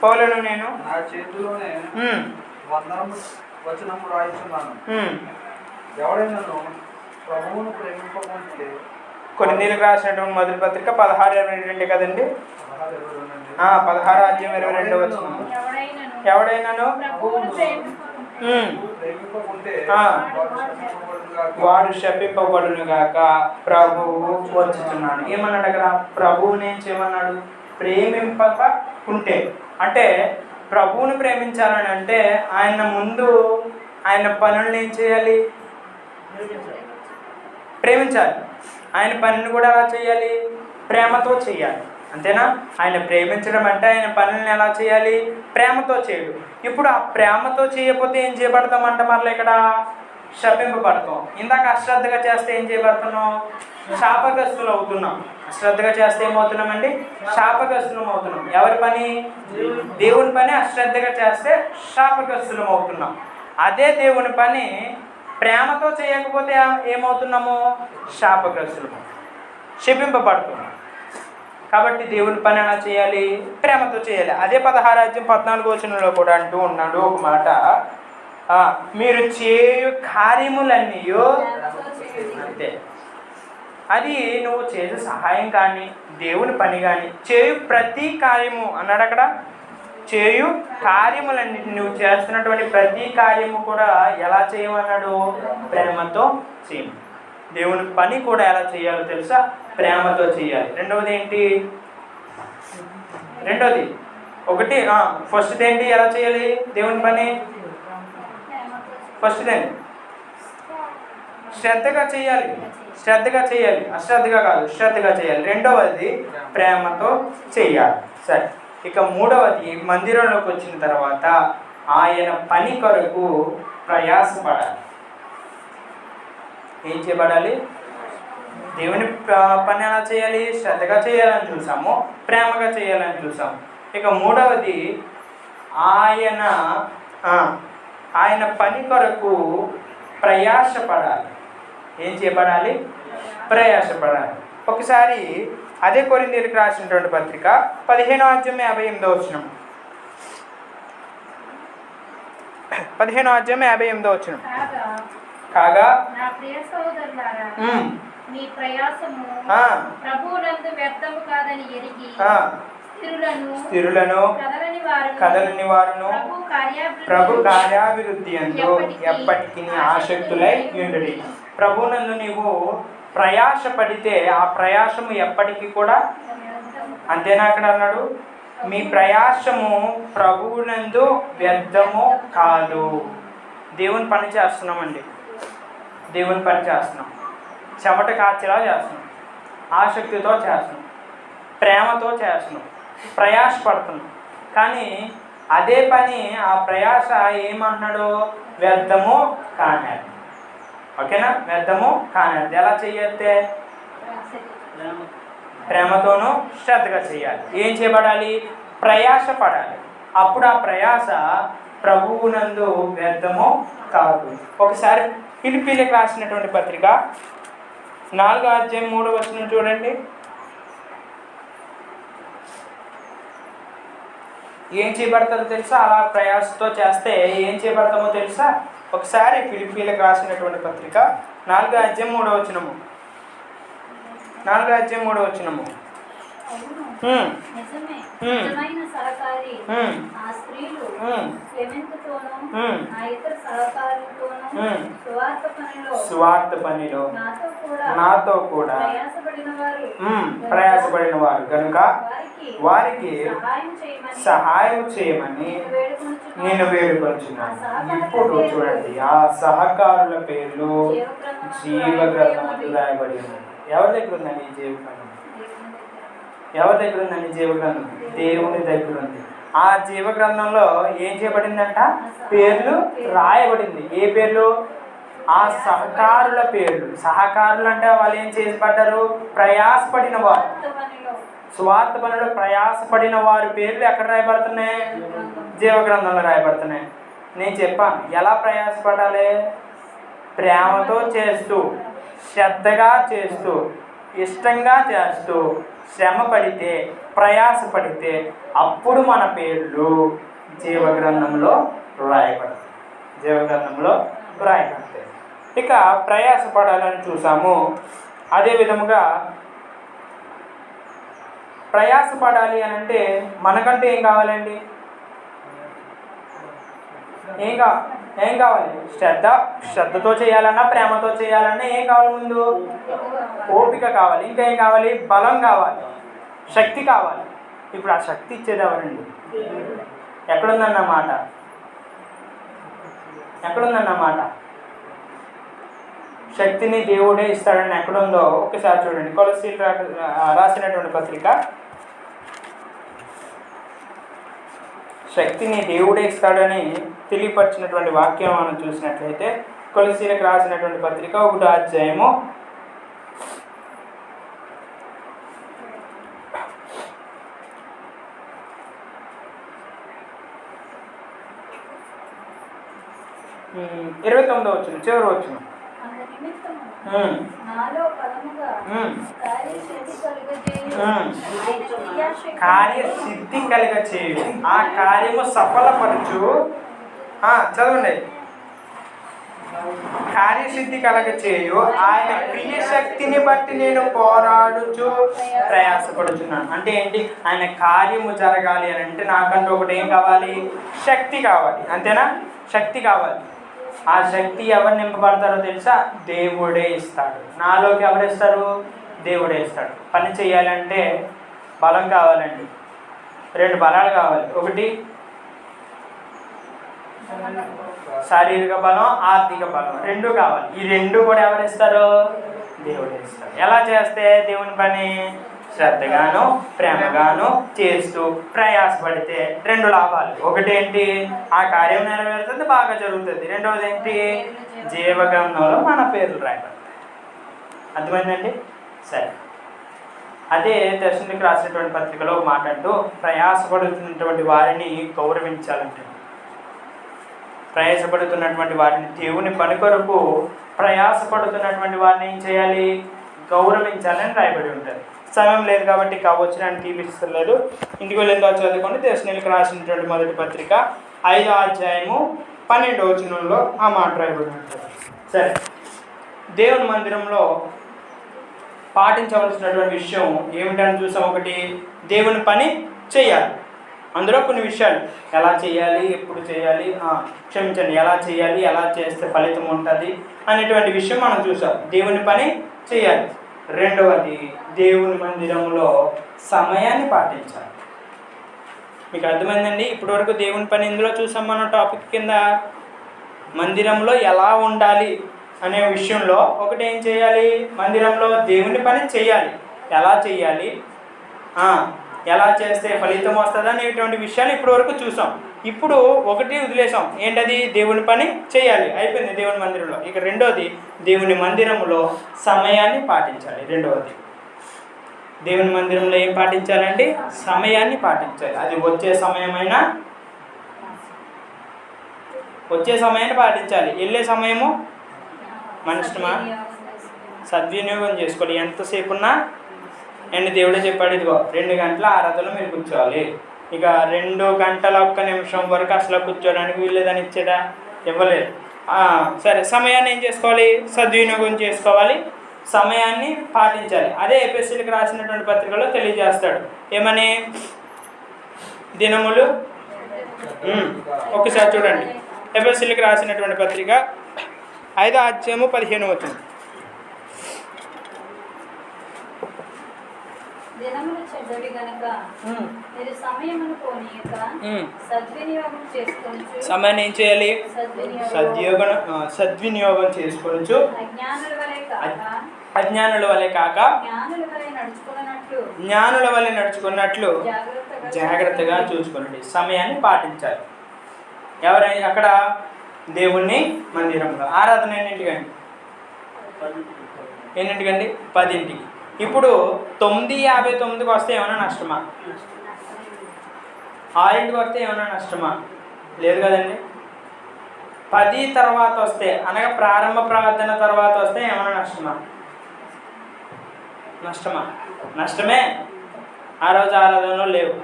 పౌలును నేను నా చేతిలోనే వచనము రాయించున్నాను. ఎవడైనాను ప్రభువును ప్రేమింపకుంటే. కొరింథీయులకు రాసినటువంటి మొదటి పత్రిక 16:22 కదండి. 16వ అధ్యాయం 22వ వచనం. ఎవడైనాను వాడు శపింపబడును గాక, ప్రభువు వచ్చుచున్నాడు. ఏమన్నాడు అక్కడ? ప్రభువుని ఏం చేయమన్నాడు? ప్రేమింపకుంటే. అంటే ప్రభువుని ప్రేమించాలని అంటే ఆయన ముందు ఆయన పనులను ఏం చేయాలి? ప్రేమించాలి. ఆయన పనిని కూడా ఎలా చేయాలి? ప్రేమతో చేయాలి. అంతేనా? ఆయన ప్రేమించడం అంటే ఆయన పనులను ఎలా చేయాలి? ప్రేమతో చేయడు. ఇప్పుడు ఆ ప్రేమతో చేయకపోతే ఏం చేయబడతామంట? మళ్ళీ ఇక్కడ శపింపబడతాం. ఇందాక అశ్రద్ధగా చేస్తే ఏం చేయబడుతున్నాం? శాపగ్రస్తులు అవుతున్నాం. అశ్రద్ధగా చేస్తే ఏమవుతున్నామండి? శాపగ్రస్తులం అవుతున్నాం. ఎవరి పని? దేవుని పని అశ్రద్ధగా చేస్తే శాపగ్రస్తులం అవుతున్నాం. అదే దేవుని పని ప్రేమతో చేయకపోతే ఏమవుతున్నాము? శాపగ్రస్తులము, శపింపబడుతున్నాం. కాబట్టి దేవుని పని ఎలా చేయాలి? ప్రేమతో చేయాలి. అదే 16వ అధ్యాయం 14వ వచనంలో కూడా అంటూ ఉన్నాడు ఒక మాట, మీరు చేయు కార్యములన్నీ. అంతే. అది నువ్వు చేసే సహాయం కానీ దేవుని పని కానీ చేయు ప్రతి కార్యము అన్నాడు అక్కడ. చేయు కార్యములన్నిటి నువ్వు చేస్తున్నటువంటి ప్రతి కార్యము కూడా ఎలా చేయమన్నాడు? ప్రేమతో చేయి. దేవుని పని కూడా ఎలా చేయాలో తెలుసా? ప్రేమతో చేయాలి. రెండవది ఏంటి? ఒకటి ఫస్ట్ది ఏంటి? ఎలా చేయాలి దేవుని పని? ఫస్ట్ది శ్రద్ధగా చేయాలి. అశ్రద్ధగా కాదు, శ్రద్ధగా చేయాలి. రెండవది ప్రేమతో చేయాలి. సరే, ఇక మూడవది, మందిరంలోకి వచ్చిన తర్వాత ఆయన పని కొరకు ప్రయాసపడాలి. ఏం చేయబడాలి? దేవుని పని ఎలా చేయాలి? శ్రద్ధగా చేయాలని చూసాము, ప్రేమగా చేయాలని చూసాము. ఇక మూడవది, ఆయన పని కొరకు ప్రయాసపడాలి. ఏం చేయబడాలి? ప్రయాసపడాలి. ఒకసారి అదే కొరింథీయులకు రాసినటువంటి పత్రిక 15వ అధ్యాయం 58వ వచనం. 15వ అధ్యాయం 58వ వచనం. కాగా నా ప్రియ సహోదరులారా, మీ ప్రయాసము ప్రభువునందు వ్యర్థము కాదని ఎరిగి స్థిరులను కదలని వారును ప్రభు కార్యాభివృద్ధి అందు ఎప్పటికీ ఆసక్తులై ఉండుడి. ప్రభువునందు నీవు ప్రయాసపడితే ఆ ప్రయాసము ఎప్పటికీ కూడా, అంతేనా అక్కడ అన్నాడు, మీ ప్రయాసము ప్రభువునందు వ్యర్థము కాదు. దేవుని పని చేస్తున్నామండి. దేవుని పని చేస్తున్నాం, చెమట కాచేలా చేస్తున్నాం, ఆసక్తితో చేస్తున్నాం, ప్రేమతో చేస్తున్నాం, ప్రయాసపడుతున్నాం. కానీ అదే పని, ఆ ప్రయాస ఏమన్నాడు? వ్యర్థము కానాడు. ఓకేనా? వ్యర్థము కానిది. ఎలా చేయొద్దే? ప్రేమతోనూ శ్రద్ధగా చేయాలి. ఏం చేయబడాలి? ప్రయాస పడాలి. అప్పుడు ఆ ప్రయాస ప్రభువునందు వ్యర్థము కాదు. ఒకసారి ఫిలిప్పీలకు రాసినటువంటి పత్రిక 4:3 చూడండి. ఏం చేయబడతారో తెలుసా? అలా ప్రయాసతో చేస్తే ఏం చేయబడతామో తెలుసా? ఒకసారి ఫిలిప్పీలకు రాసినటువంటి పత్రిక 4:3 4:3 నిజమే, నిజమైన సహకారి ఆ స్త్రీలు క్లెమెంతుతోనూ ఆ ఇతర సహకారులతోనూ స్వార్థ పనిలో నాతో కూడా ప్రయాసపడిన వారు కనుక వారికి సహాయం చేయమని నేను వేడుకొంచున్నాను. ఇప్పుడు చూడండి, ఆ సహకారుల పేర్లు జీవగ్రంథంలో రాయబడి ఉన్నాయి. ఎవరి దగ్గర ఉందండి ఈ జీవగ్రంథం? ఎవరి దగ్గర ఉందండి జీవగ్రంథం? దేవుని దగ్గర ఉంది. ఆ జీవగ్రంథంలో ఏం చేయబడిందంట? పేర్లు రాయబడింది. ఏ పేర్లు? ఆ సహకారుల పేర్లు. సహకారులు అంటే వాళ్ళు ఏం చేసి పడ్డారు? ప్రయాసపడిన వారు. స్వార్థ పనులు ప్రయాసపడిన వారి పేర్లు ఎక్కడ రాయబడుతున్నాయి? జీవగ్రంథంలో రాయబడుతున్నాయి. నేను చెప్పాను ఎలా ప్రయాసపడాలి? ప్రేమతో చేస్తూ, శ్రద్ధగా చేస్తూ, ఇష్టంగా చేస్తూ, శ్రమ పడితే, ప్రయాసపడితే అప్పుడు మన పేర్లు జీవగ్రంథంలో రాయబడతాయి. జీవగ్రంథంలో రాయబడతాయి. ఇక ప్రయాసపడాలని చూసాము. అదే విధముగా ప్రయాసపడాలి అని అంటే మనకంటే ఏం కావాలండి? ఏం కావాలి? శ్రద్ధతో చేయాలన్నా, ప్రేమతో చేయాలన్నా ఏం కావాలి? ముందు ఓపిక కావాలి. ఇంకా ఏం కావాలి? బలం కావాలి, శక్తి కావాలి. ఇప్పుడు ఆ శక్తి ఇచ్చేది ఎవరండి? ఎక్కడుందన్నమాట? ఎక్కడుందన్నమాట? శక్తిని దేవుడే ఇస్తాడని ఎక్కడుందో ఒకసారి చూడండి. కొలస్సీలకు రాసినటువంటి పత్రిక, శక్తిని దేవుడే ఇస్తాడని తెలియపరిచినటువంటి వాక్యం మనం చూసినట్లయితే కొలస్సీలకు రాసినటువంటి పత్రిక 1వ అధ్యాయము 29వ చివరి వచనం. కార్యసిద్ధి కలిగ చేయు, ఆ కార్యము సఫలపరచు. చదవండి. కార్యసిద్ధి కలగ చేయు ఆయన క్రియశక్తిని బట్టి నేను పోరాడుచు ప్రయాసపడుచున్నాను. అంటే ఏంటి? ఆయన కార్యము జరగాలి అని అంటే నాకంటూ ఒకటి ఏం కావాలి? శక్తి కావాలి. అంతేనా? శక్తి కావాలి. ఆ శక్తి ఎవరు నింపబడతారో తెలుసా? దేవుడే ఇస్తాడు. నాలోకి ఎవరు ఇస్తారు? దేవుడే ఇస్తాడు. పని చేయాలంటే బలం కావాలండి. 2 బలాలు కావాలి. ఒకటి శారీరక బలం, ఆర్థిక బలం, 2 కావాలి. ఈ 2 కూడా ఎవరు ఇస్తారు? దేవుడే ఇస్తాడు. ఎలా చేస్తే దేవుని పని? శ్రద్ధగాను ప్రేమగాను చేస్తూ ప్రయాసపడితే 2 లాభాలు. ఒకటేంటి? ఆ కార్యం నెరవేరుతుంది, బాగా జరుగుతుంది. రెండవది ఏంటి? జీవగ్రంథంలో మన పేర్లు రాయబడతాయి. అర్థమైందండి? సరే. అదే దర్శనకి రాసినటువంటి పత్రికలో మాట్లాడుతూ ప్రయాసపడుతున్నటువంటి వారిని గౌరవించాలంటే, ప్రయాసపడుతున్నటువంటి వారిని, దేవుని పని కొరకు ప్రయాసపడుతున్నటువంటి వారిని ఏం చేయాలి? గౌరవించాలని రాయబడి ఉంటుంది. సమయం లేదు కాబట్టి కావచ్చునని తీపిస్తలేదు. ఇంటికి వెళ్ళిన చదువుకోండి. దర్శనకి రాసినటువంటి మొదటి పత్రిక 5వ అధ్యాయము 12వ వచనంలో ఆ మాట రాయబడి ఉంటుంది. సరే. దేవుని మందిరంలో పాటించవలసినటువంటి విషయం ఏమిటని చూసాం. ఒకటి, దేవుని పని చేయాలి. అందులో కొన్ని విషయాలు ఎలా చేయాలి, ఎప్పుడు చేయాలి, క్షమించండి, ఎలా చేయాలి, ఎలా చేస్తే ఫలితం ఉంటుంది అనేటువంటి విషయం మనం చూసాం. దేవుని పని చేయాలి. రెండవది, దేవుని మందిరంలో సమయాన్ని పాటించాలి. మీకు అర్థమైందండి? ఇప్పటివరకు దేవుని పని ఇందులో చూసాం మనం. టాపిక్ కింద మందిరంలో ఎలా ఉండాలి అనే విషయంలో ఒకటి ఏం చేయాలి? మందిరంలో దేవుని పని చేయాలి. ఎలా చేయాలి? ఎలా చేస్తే ఫలితం వస్తుంది అనేటువంటి విషయాలు ఇప్పటివరకు చూసాం. ఇప్పుడు ఒకటి వదిలేసాం, ఏంటది? దేవుని పని చేయాలి, అయిపోయింది దేవుని మందిరంలో. ఇక రెండోది, దేవుని మందిరంలో సమయాన్ని పాటించాలి. రెండవది, దేవుని మందిరంలో ఏం పాటించాలండి? సమయాన్ని పాటించాలి. అది వచ్చే సమయాన్ని పాటించాలి. వెళ్ళే సమయము మన ఇష్టమా? సద్వినియోగం చేసుకోవాలి. ఎంతసేపు ఉన్నా అండ్ దేవుడే చెప్పాడు, ఇదిగో 2 గంటల ఆరాధనలో మీరు కూర్చోవాలి. ఇక 2 గంటల 1 నిమిషం వరకు అసలు కూర్చోడానికి వీల్లేదని ఇచ్చాడా? ఇవ్వలేదు. సరే, సమయాన్ని ఏం చేసుకోవాలి? సద్వినియోగం చేసుకోవాలి, సమయాన్ని పాటించాలి. అదే ఎఫెసీయులకు రాసినటువంటి పత్రికలో తెలియజేస్తాడు. ఏమని? దినములు ఒకసారి చూడండి. ఎఫెసీయులకు రాసినటువంటి పత్రిక 5వ అధ్యాయము 15వ వచనం. దినములు చెడ్డవి గనుక మీరు సమయమును పోనీయక సద్వినియోగం చేసుకొనుచు. సమయాన్ని ఏం చేయాలి? సద్వినియోగం చేసుకొనుచు. అజ్ఞానుల వలె కాక జ్ఞానుల వలె నడుచుకున్నట్లు జాగ్రత్తగా చూసుకోండి. సమయాన్ని పాటించాలి. ఎవరైనా అక్కడ దేవుణ్ణి మందిరంలో ఆరాధన ఎన్నింటికండి? 10ంటికి. ఇప్పుడు 9:59కి వస్తే ఏమైనా నష్టమా? 6ంటికి వస్తే ఏమైనా నష్టమా? లేదు కదండి. 10 తర్వాత వస్తే, అనగా ప్రారంభ ప్రార్థన తర్వాత వస్తే ఏమైనా నష్టమా? నష్టమే. ఆ రోజు ఆరాధనలో లేవు.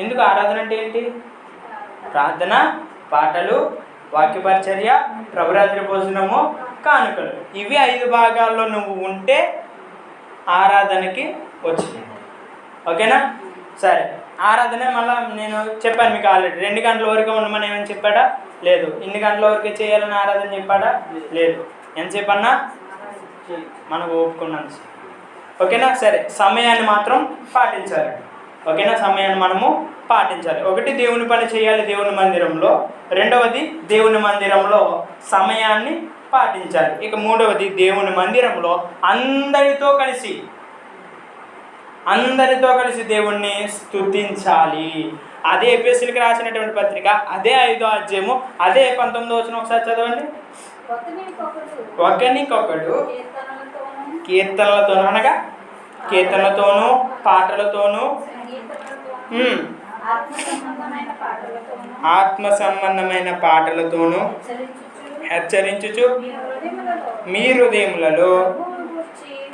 ఎందుకు? ఆరాధన అంటే ఏంటి? ప్రార్థన, పాటలు, వాక్యపరిచర్య, ప్రభురాత్రి భోజనము, కానుకలు. ఇవి 5 భాగాల్లో నువ్వు ఉంటే ఆరాధనకి వచ్చింది. ఓకేనా? సరే, ఆరాధన మళ్ళీ నేను చెప్పాను మీకు ఆల్రెడీ. 2 గంటల వరకు ఉండమని ఏమని చెప్పాడా? లేదు. ఇన్ని గంటల వరకే చేయాలని ఆరాధన చెప్పాడా? లేదు. ఎంతసేపు అన్నా మనకు ఒప్పుకున్నాను. ఓకేనా? సరే, సమయాన్ని మాత్రం పాటించాలి. ఓకేనా? సమయాన్ని మనము పాటించాలి. ఒకటి, దేవుని పని చేయాలి దేవుని మందిరంలో. రెండవది, దేవుని మందిరంలో సమయాన్ని పాటించాలి. ఇక మూడవది, దేవుని మందిరంలో అందరితో కలిసి దేవుణ్ణి స్తుతించాలి. అదే ఎఫెసీయులకు రాసినటువంటి పత్రిక, అదే 5వ అధ్యాయము, అదే 19వ వచనం ఒకసారి చదవండి. ఒకరికొకడు కీర్తనలతోనూ, అనగా కీర్తనలతోనూ, పాటలతోనూ, ఆత్మ సంబంధమైన పాటలతోనూ హెచ్చరించుచు మీ హృదయములలో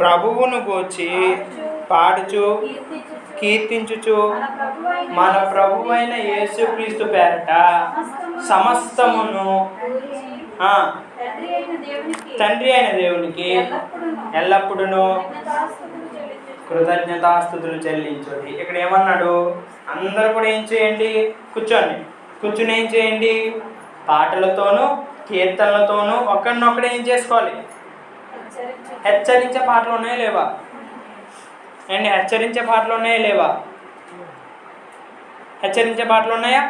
ప్రభువును గూర్చి పాడుచు కీర్తించుచు మన ప్రభువైన యేసుక్రీస్తు పేరట సమస్తమును తండ్రి అయిన దేవునికి ఎల్లప్పుడూ కృతజ్ఞతాస్తుతులు చెల్లించండి. ఇక్కడ ఏమన్నాడు? అందరూ కూడా ఏం చేయండి? కూర్చుని ఏం చేయండి? పాటలతోనూ, కీర్తనలతోనూ ఒకరినొకడు ఏం చేసుకోవాలి? హెచ్చరించే పాటలు ఉన్నాయా లేవా? హెచ్చరించే పాటలు ఉన్నాయా లేవా? హెచ్చరించే పాటలు ఉన్నాయా?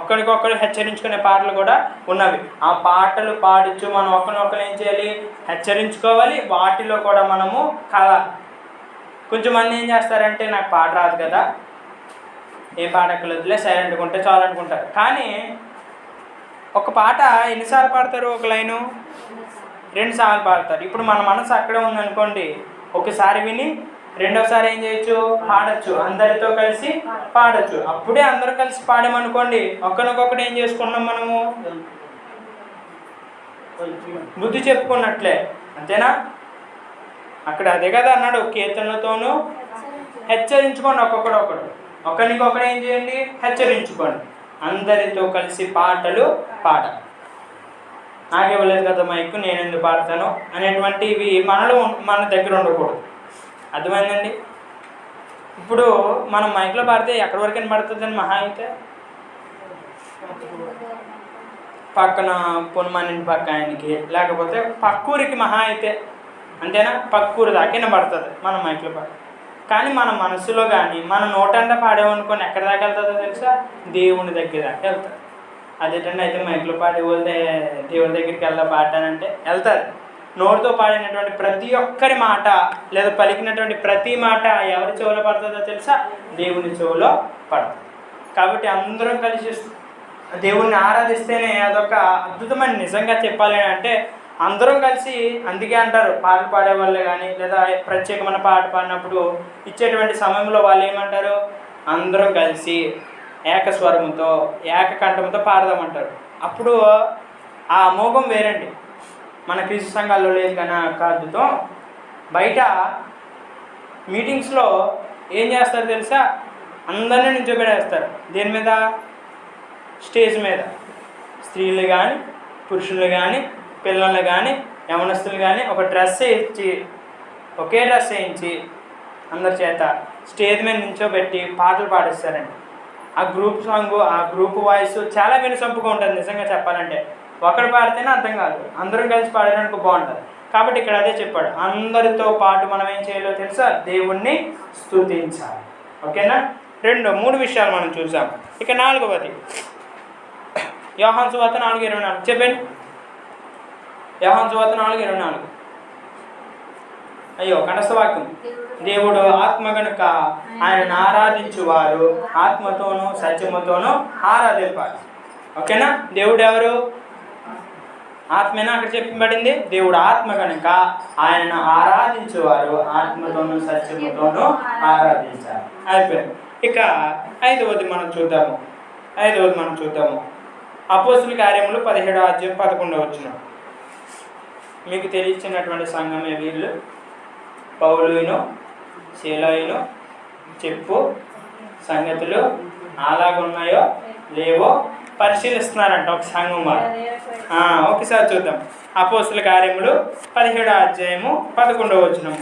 ఒకరికొకరు హెచ్చరించుకునే పాటలు కూడా ఉన్నవి. ఆ పాటలు పాడించు మనం ఒకరినొకరు ఏం చేయాలి? హెచ్చరించుకోవాలి. వాటిలో కూడా మనము కొంచెం మంది ఏం చేస్తారంటే, నాకు పాట రాదు కదా, ఏ పాట ఎక్కలేదులే, సైలెంట్గా ఉంటే చాలు అనుకుంటారు. కానీ ఒక పాట ఎన్నిసార్లు పాడతారు? ఒక లైను 2 సార్లు పాడతారు. ఇప్పుడు మన మనసు అక్కడే ఉందనుకోండి, ఒకసారి విని రెండోసారి ఏం చేయొచ్చు? పాడచ్చు. అందరితో కలిసి పాడచ్చు. అప్పుడే అందరూ కలిసి పాడామనుకోండి, ఒకరికొకటి ఏం చేసుకున్నాం? మనము బుద్ధి చెప్పుకున్నట్లే. అంతేనా? అక్కడ అదే కదా అన్నాడు, కీర్తనలతోనూ హెచ్చరించుకోండి. ఒకరికొకరు ఏం చేయండి? హెచ్చరించుకోండి. అందరితో కలిసి పాటలు నాకు ఇవ్వలేదు కదా మైకు, నేను ఎందుకు పాడతాను అనేటువంటివి మన దగ్గర ఉండకూడదు. అర్థమైందండి? ఇప్పుడు మనం మైక్లో పాడితే ఎక్కడి వరకు పడుతుందని మహా అయితే పక్కన పొనుమానింటి పక్క ఆయనకి, లేకపోతే పక్కూరికి మహా అయితే, అంతేనా? పక్కూరు దాకా పడుతుంది మన మైక్లో పాడి. కానీ మన మనసులో కానీ మన నోటంతా పాడేమనుకొని ఎక్కడి దాకా వెళ్తుందో తెలుసా? దేవుని దగ్గర దాకా వెళ్తుంది. అదేటండి అయితే మైక్లో పాడే వాళ్ళే దేవుడి దగ్గరికి పాడటానంటే వెళ్తుంది. నోటితో పాడినటువంటి ప్రతి ఒక్కరి మాట లేదా పలికినటువంటి ప్రతి మాట ఎవరి చెవులో పడుతుందో తెలుసా? దేవుని చెవులో పడుతుంది. కాబట్టి అందరం కలిసి దేవుణ్ణి ఆరాధిస్తేనే అదొక అద్భుతమైన, నిజంగా చెప్పాలి అంటే అందరం కలిసి, అందుకే అంటారు పాటలు పాడే వాళ్ళు కానీ లేదా ప్రత్యేకమైన పాట పాడినప్పుడు ఇచ్చేటువంటి సమయంలో వాళ్ళు ఏమంటారు? అందరం కలిసి ఏకస్వరంతో ఏకకంఠంతో పాడదామంటారు. అప్పుడు ఆ అమోఘం వేరండి. మన క్రీస్తు సంఘాల్లో లేదు కానీ కాదుతో బయట మీటింగ్స్లో ఏం చేస్తారు తెలుసా? అందరినీ నిల్చోబెట్టేస్తారు. దేని మీద? స్టేజ్ మీద. స్త్రీలు కానీ పురుషులు కానీ పిల్లలు కానీ యవనస్తులు కానీ ఒక డ్రెస్ ఇచ్చి, ఒకే డ్రెస్ వేయించి అందరి చేత స్టేజ్ మీద నిల్చోబెట్టి పాటలు పాడిస్తారండి. ఆ గ్రూప్ సాంగ్, ఆ గ్రూప్ వాయిస్ చాలా వినసొంపుగా ఉంటుంది. నిజంగా చెప్పాలంటే ఒకడు పాడితేనే అర్థం కాదు, అందరం కలిసి పాడడానికి బాగుంటుంది. కాబట్టి ఇక్కడ అదే చెప్పాడు, అందరితో పాటు మనం ఏం చేయాలో తెలుసా? దేవుణ్ణి స్తుతించాలి. ఓకేనా? 3 విషయాలు మనం చూసాం. ఇక 4వది యోహాను సువార్త 4:24 చెప్పండి. యోహాను సువార్త 4:24. అయ్యో కంఠస్థ వాక్యం. దేవుడు ఆత్మ కనుక ఆయనను ఆరాధించువారు ఆత్మతోనూ సత్యముతోనూ ఆరాధింపాలి. ఓకేనా? దేవుడు ఎవరు? ఆత్మేనా అక్కడ చెప్పబడింది. దేవుడు ఆత్మ కనుక ఆయనను ఆరాధించేవారు ఆత్మతోనూ సత్యముతోనూ ఆరాధించాలి. అయిపోయింది. ఇక 5వది మనం చూద్దాము. అపోస్తుల కార్యములు 17వ అధ్యాయం 11వ వచనం. మీకు తెలిసినటువంటి సంఘమే వీళ్ళు. పౌలును శీలయును చెప్పు సంగతులు అలాగున్నాయో లేవో పరిశీలిస్తున్నారంట ఒక సంఘం వారు. ఒకసారి చూద్దాం. అపోస్తుల కార్యములు 17వ అధ్యాయము 11వ వచనం.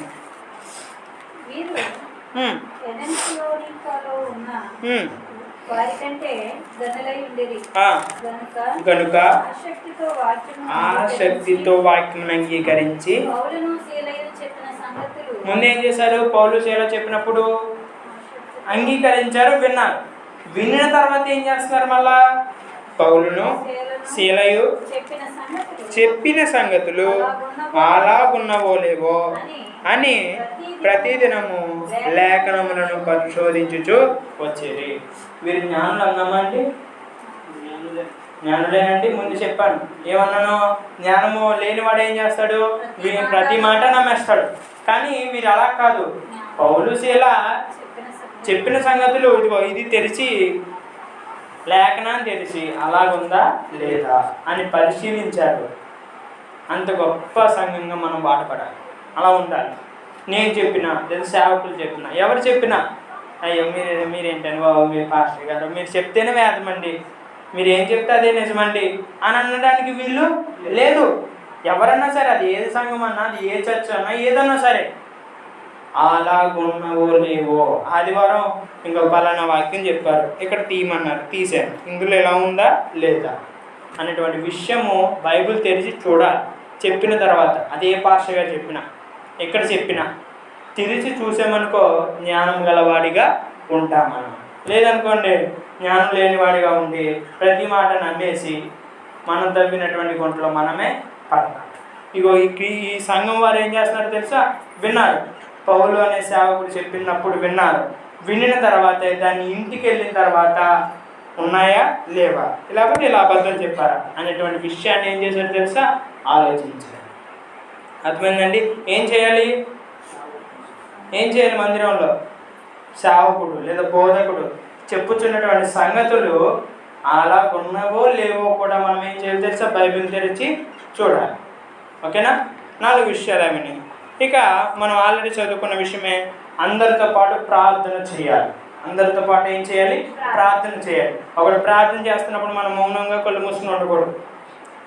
గనుక ఆసక్తితో వాక్యం అంగీకరించి ముందేం చేశారు? పౌలు శీల చెప్పినప్పుడు అంగీకరించారు, విన్నారు. విన్న తర్వాత ఏం చేస్తున్నారు? మళ్ళా పౌలును శీలయు చెప్పిన సంగతులు అలాగున్నవో లేవో అని ప్రతిదినము లేఖనములను పరిశోధించుచు వచ్చేది. వీరు జ్ఞానులు అన్నామండి? జ్ఞానులేనండి. ముందు చెప్పాను ఏమన్నాను? జ్ఞానము లేనివాడు ఏం చేస్తాడు? ప్రతి మాట నమ్మేస్తాడు. కానీ వీరు అలా కాదు. పౌలు శీల చెప్పిన సంగతులు ఇదిగో ఇది తెరిచి లేఖనాన్ని తెరిచి అలాగుందా లేదా అని పరిశీలించారు. అంత గొప్ప సంఘంగా మనం బాటపడాలి. అలా ఉండాలి. నేను చెప్పినా లేదా సేవకులు చెప్పినా ఎవరు చెప్పినా అయ్యో మీరేంటని బాబు మీరు పాస్టర్ గారు మీరు చెప్తేనే వేదమండి, మీరు ఏం చెప్తే అదే నిజమండి అని అనడానికి వీళ్ళు లేదు. ఎవరన్నా సరే, అది ఏది సంఘం అన్నా, అది ఏ చర్చ్ అన్నా, ఏదన్నా సరే అలాగున్నవో లేవో. ఆదివారం ఇంకో పలానా వాక్యం చెప్పారు, ఇక్కడ తీయమన్నారు, తీసాను, ఇందులో ఎలా ఉందా లేదా అనేటువంటి విషయము బైబిల్ తెరిచి చూడాలి. చెప్పిన తర్వాత అదే పాస్టర్ గారు చెప్పినా ఎక్కడ చెప్పినా తెరిచి చూసామనుకో జ్ఞానం గలవాడిగా ఉంటామని. లేదనుకోండి జ్ఞానం లేనివాడిగా ఉండి ప్రతి మాట నమ్మేసి మనం తవ్వినటువంటి గుంటలో మనమే పడతాం. ఇగో ఈ సంఘం వారు ఏం చేస్తున్నారో తెలుసా? విన్నారు. పౌలు అనే సేవకుడు చెప్పినప్పుడు విన్నారు. వినిన తర్వాత దాన్ని ఇంటికి వెళ్ళిన తర్వాత ఉన్నాయా లేవా, లేకపోతే ఇలా అబద్ధం చెప్పారా అనేటువంటి విషయాన్ని ఏం చేశారు తెలుసా? ఆలోచించారు. అర్థమైందండి? ఏం చేయాలి మందిరంలో? సేవకుడు లేదా బోధకుడు చెప్పుచున్నటువంటి సంగతులు అలా ఉన్నవో లేవో కూడా మనం ఏం చేయాలి తెలుసా? బైబిల్ తెరిచి చూడాలి. ఓకేనా? 4 విషయాలు అవి. ఇక మనం ఆల్రెడీ చదువుకున్న విషయమే, అందరితో పాటు ప్రార్థన చేయాలి. అందరితో పాటు ఏం చేయాలి? ప్రార్థన చేయాలి. ఒకడు ప్రార్థన చేస్తున్నప్పుడు మనం మౌనంగా కళ్ళు మూసుకుని ఉండకూడదు.